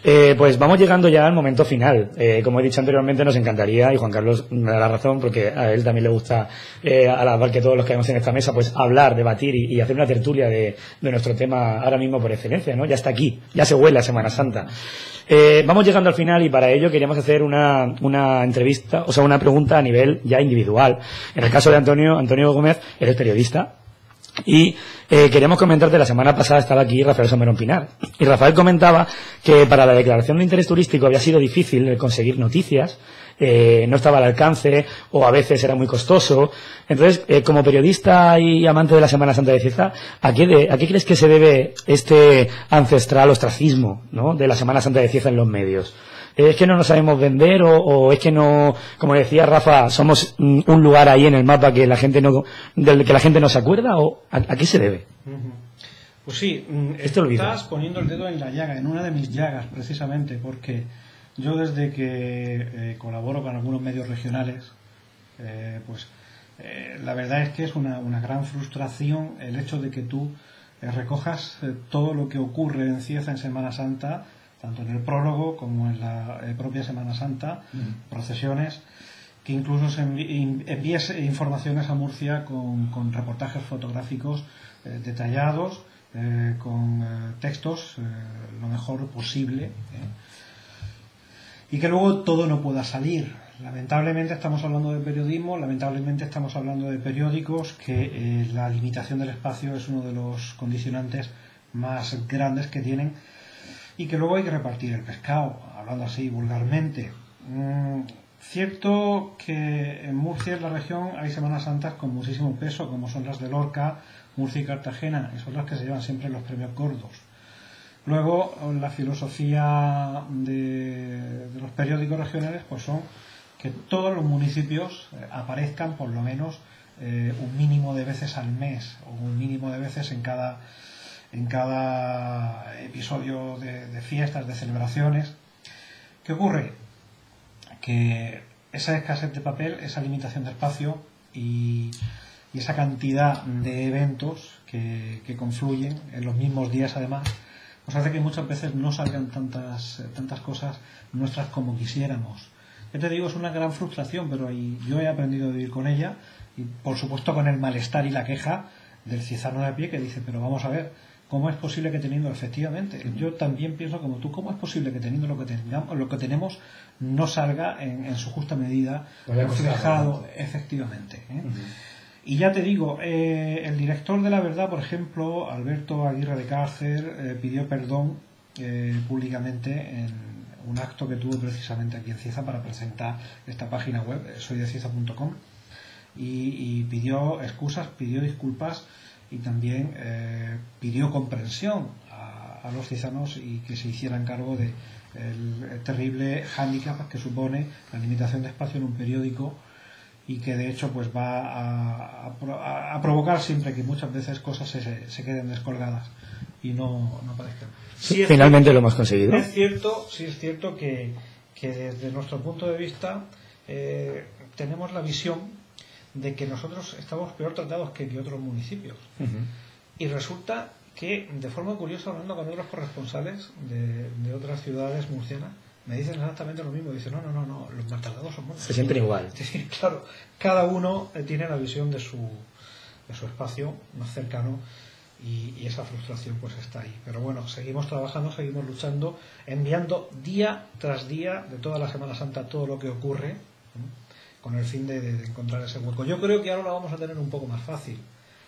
Pues vamos llegando ya al momento final. Como he dicho anteriormente, nos encantaría, y Juan Carlos me da la razón porque a él también le gusta, a la par que todos los que vemos en esta mesa, pues hablar, debatir y hacer una tertulia de nuestro tema ahora mismo por excelencia, ¿no? Ya está aquí, ya se huele a Semana Santa. Vamos llegando al final, y para ello queríamos hacer una entrevista, o sea, una pregunta a nivel ya individual. En el caso de Antonio Gómez, eres periodista. Y queríamos comentarte, la semana pasada estaba aquí Rafael Somerón Pinar, y Rafael comentaba que para la declaración de interés turístico había sido difícil conseguir noticias, no estaba al alcance, o a veces era muy costoso. Entonces, como periodista y amante de la Semana Santa de Cieza, ¿a qué crees que se debe este ancestral ostracismo, ¿no?, de la Semana Santa de Cieza en los medios? ¿Es que no nos sabemos vender, o es que no, como decía Rafa, somos un lugar ahí en el mapa que la gente del que la gente no se acuerda, o a qué se debe? Pues sí, estás poniendo el dedo en la llaga, en una de mis llagas precisamente, porque yo desde que colaboro con algunos medios regionales, la verdad es que es una gran frustración el hecho de que tú recojas todo lo que ocurre en Cieza en Semana Santa, tanto en el prólogo como en la propia Semana Santa, procesiones, que incluso se envíes informaciones a Murcia con reportajes fotográficos detallados, con textos lo mejor posible, y que luego todo no pueda salir. Lamentablemente estamos hablando de periodismo, lamentablemente estamos hablando de periódicos, que la limitación del espacio es uno de los condicionantes más grandes que tienen, y que luego hay que repartir el pescado, hablando así vulgarmente. Cierto que en Murcia, en la región, hay Semanas Santas con muchísimo peso, como son las de Lorca, Murcia y Cartagena, y son las que se llevan siempre los premios gordos. Luego, la filosofía de los periódicos regionales pues son que todos los municipios aparezcan por lo menos un mínimo de veces al mes, o un mínimo de veces en cada episodio de fiestas, de celebraciones. ¿Qué ocurre? Que esa escasez de papel, esa limitación de espacio y esa cantidad de eventos que confluyen en los mismos días, además, pues hace que muchas veces no salgan tantas cosas nuestras como quisiéramos. Yo te digo, es una gran frustración, pero yo he aprendido a vivir con ella, y por supuesto con el malestar y la queja del ciezano de a pie que dice, pero vamos a ver, ¿cómo es posible que teniendo, efectivamente, yo también pienso como tú, cómo es posible que teniendo lo que tenemos no salga en su justa medida reflejado, efectivamente, ¿eh? Y ya te digo, el director de La Verdad, por ejemplo, Alberto Aguirre de Cárcer, pidió perdón públicamente en un acto que tuvo precisamente aquí en Cieza para presentar esta página web, soydecieza.com, y pidió excusas, pidió disculpas y también pidió comprensión a los ciezanos y que se hicieran cargo de el terrible hándicap que supone la limitación de espacio en un periódico, y que de hecho pues va a provocar siempre que muchas veces cosas se queden descolgadas y no aparezcan. Sí, finalmente lo hemos conseguido. Es cierto que desde nuestro punto de vista tenemos la visión de que nosotros estamos peor tratados que otros municipios. Y resulta que, de forma curiosa, hablando con otros corresponsales de otras ciudades murcianas, me dicen exactamente lo mismo. Dicen, no, los maltratados son buenos. Se sienten igual. Sí, claro, cada uno tiene la visión de su espacio más cercano, y esa frustración pues está ahí. Pero bueno, seguimos trabajando, seguimos luchando, enviando día tras día de toda la Semana Santa todo lo que ocurre, con el fin de encontrar ese hueco. Yo creo que ahora lo vamos a tener un poco más fácil.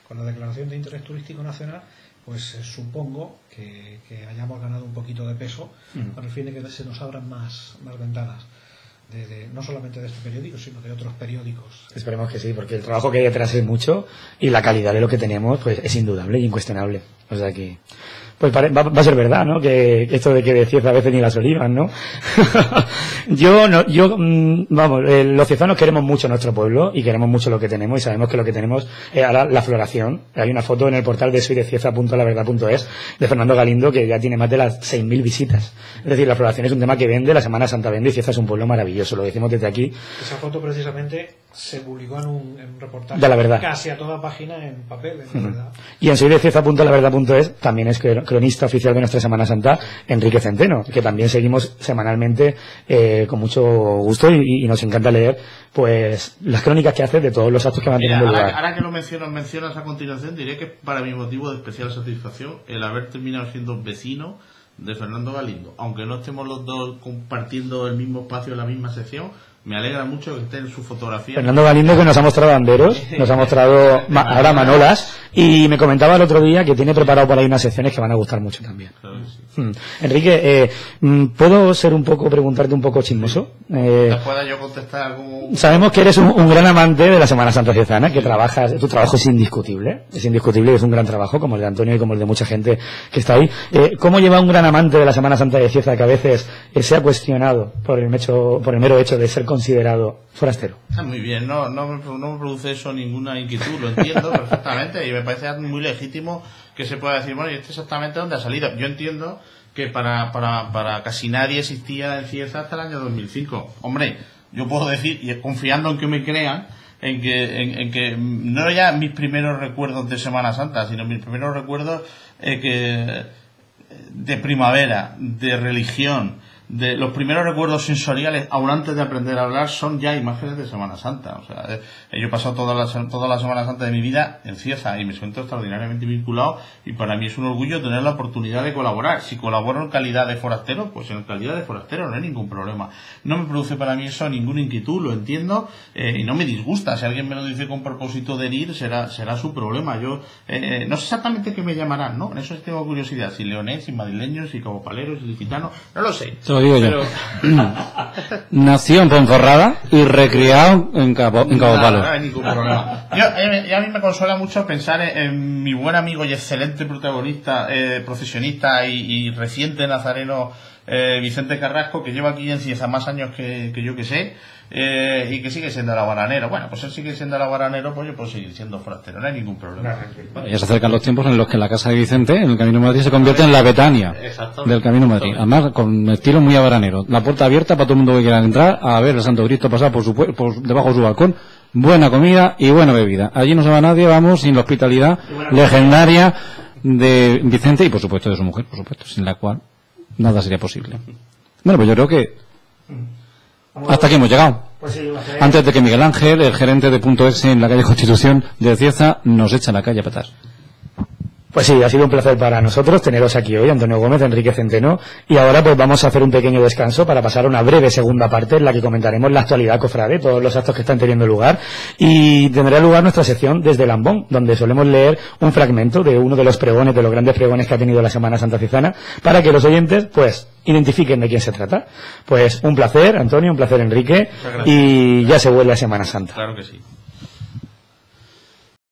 Con la declaración de interés turístico nacional, pues supongo que hayamos ganado un poquito de peso con el fin de que se nos abran más ventanas, no solamente de este periódico, sino de otros periódicos. Esperemos que sí, porque el trabajo que hay detrás es mucho y la calidad de lo que tenemos pues es indudable e incuestionable. O sea que pues va a ser verdad, ¿no? Que esto de que de Cieza a veces ni las olivas, ¿no? Los ciezanos queremos mucho nuestro pueblo y queremos mucho lo que tenemos, y sabemos que lo que tenemos es ahora la floración. Hay una foto en el portal de soydecieza.laverdad.es de Fernando Galindo que ya tiene más de las 6.000 visitas. Es decir, la floración es un tema que vende, la Semana Santa vende, y Cieza es un pueblo maravilloso, lo decimos desde aquí. Esa foto precisamente se publicó en un reportaje de La Verdad, casi a toda página en papel, en La Verdad. Y en soydecieza.laverdad.es también es cronista oficial de nuestra Semana Santa Enrique Centeno, que también seguimos semanalmente con mucho gusto, y nos encanta leer pues las crónicas que hace de todos los actos que van teniendo lugar. Ahora que lo mencionas a continuación, diré que para mi motivo de especial satisfacción el haber terminado siendo vecino de Fernando Galindo, aunque no estemos los dos compartiendo el mismo espacio en la misma sección. Me alegra mucho que esté en su fotografía. Fernando Galindo, que nos ha mostrado anderos, nos ha mostrado ahora manolas, y me comentaba el otro día que tiene preparado por ahí unas secciones que van a gustar mucho también. Claro que sí. Enrique, ¿puedo preguntarte un poco chismoso? ¿Te pueda yo contestar como... Sabemos que eres un gran amante de la Semana Santa ciezana, que tu trabajo es indiscutible, y es un gran trabajo, como el de Antonio y como el de mucha gente que está ahí. ¿Cómo lleva un gran amante de la Semana Santa de Cieza, que a veces se ha cuestionado por el mero hecho de ser considerado forastero? Muy bien, no me produce eso ninguna inquietud, lo entiendo perfectamente, y me parece muy legítimo que se pueda decir, bueno, ¿y esto exactamente dónde ha salido? Yo entiendo que para casi nadie existía en Cieza hasta el año 2005. Hombre, yo puedo decir, y confiando en que me crean, en que no ya mis primeros recuerdos de Semana Santa, sino mis primeros recuerdos de primavera, de religión, de los primeros recuerdos sensoriales, aún antes de aprender a hablar, son ya imágenes de Semana Santa. O sea, yo he pasado toda la Semana Santa de mi vida en Cieza y me siento extraordinariamente vinculado, y para mí es un orgullo tener la oportunidad de colaborar. Si colaboro en calidad de forastero, pues en calidad de forastero no hay ningún problema. No me produce para mí eso ninguna inquietud, lo entiendo, y no me disgusta. Si alguien me lo dice con propósito de herir, será su problema. Yo no sé exactamente qué me llamarán, ¿no? En eso sí tengo curiosidad. Si leonés, si madrileños, si cabopaleros, si licitanos, no lo sé. Digo yo. Nació en Ponferrada y recriado en Cabo Palo. No hay ningún problema. A mí me consuela mucho pensar en mi buen amigo y excelente protagonista, procesionista y reciente nazareno, Vicente Carrasco, que lleva aquí en Cieza más años que yo que sé, y que sigue siendo alabaranero. Bueno, pues él sigue siendo alabaranero, pues yo puedo seguir siendo forastero, no hay ningún problema. Bueno, ya se acercan los tiempos en los que la casa de Vicente, en el Camino de Madrid, se convierte en la Betania del Camino de Madrid. Además, con estilo muy alabaranero. La puerta abierta para todo el mundo que quiera entrar a ver el Santo Cristo pasar por debajo de su balcón. Buena comida y buena bebida. Allí no se va nadie, vamos, sin la hospitalidad legendaria de Vicente y, por supuesto, de su mujer, por supuesto, sin la cual nada sería posible. Bueno, pues yo creo que hasta aquí hemos llegado. Pues sí, Antes de que Miguel Ángel, el gerente de Punto Exe en la calle Constitución de Cieza, nos echa a la calle a patas. Pues sí, ha sido un placer para nosotros teneros aquí hoy, Antonio Gómez, Enrique Centeno, y ahora pues vamos a hacer un pequeño descanso para pasar a una breve segunda parte en la que comentaremos la actualidad cofrade, todos los actos que están teniendo lugar, y tendrá lugar nuestra sección desde Lambón, donde solemos leer un fragmento de uno de los pregones, de los grandes pregones que ha tenido la Semana Santa Ciezana, para que los oyentes pues identifiquen de quién se trata. Pues un placer, Antonio, un placer, Enrique, y ya se vuelve a Semana Santa. Claro que sí.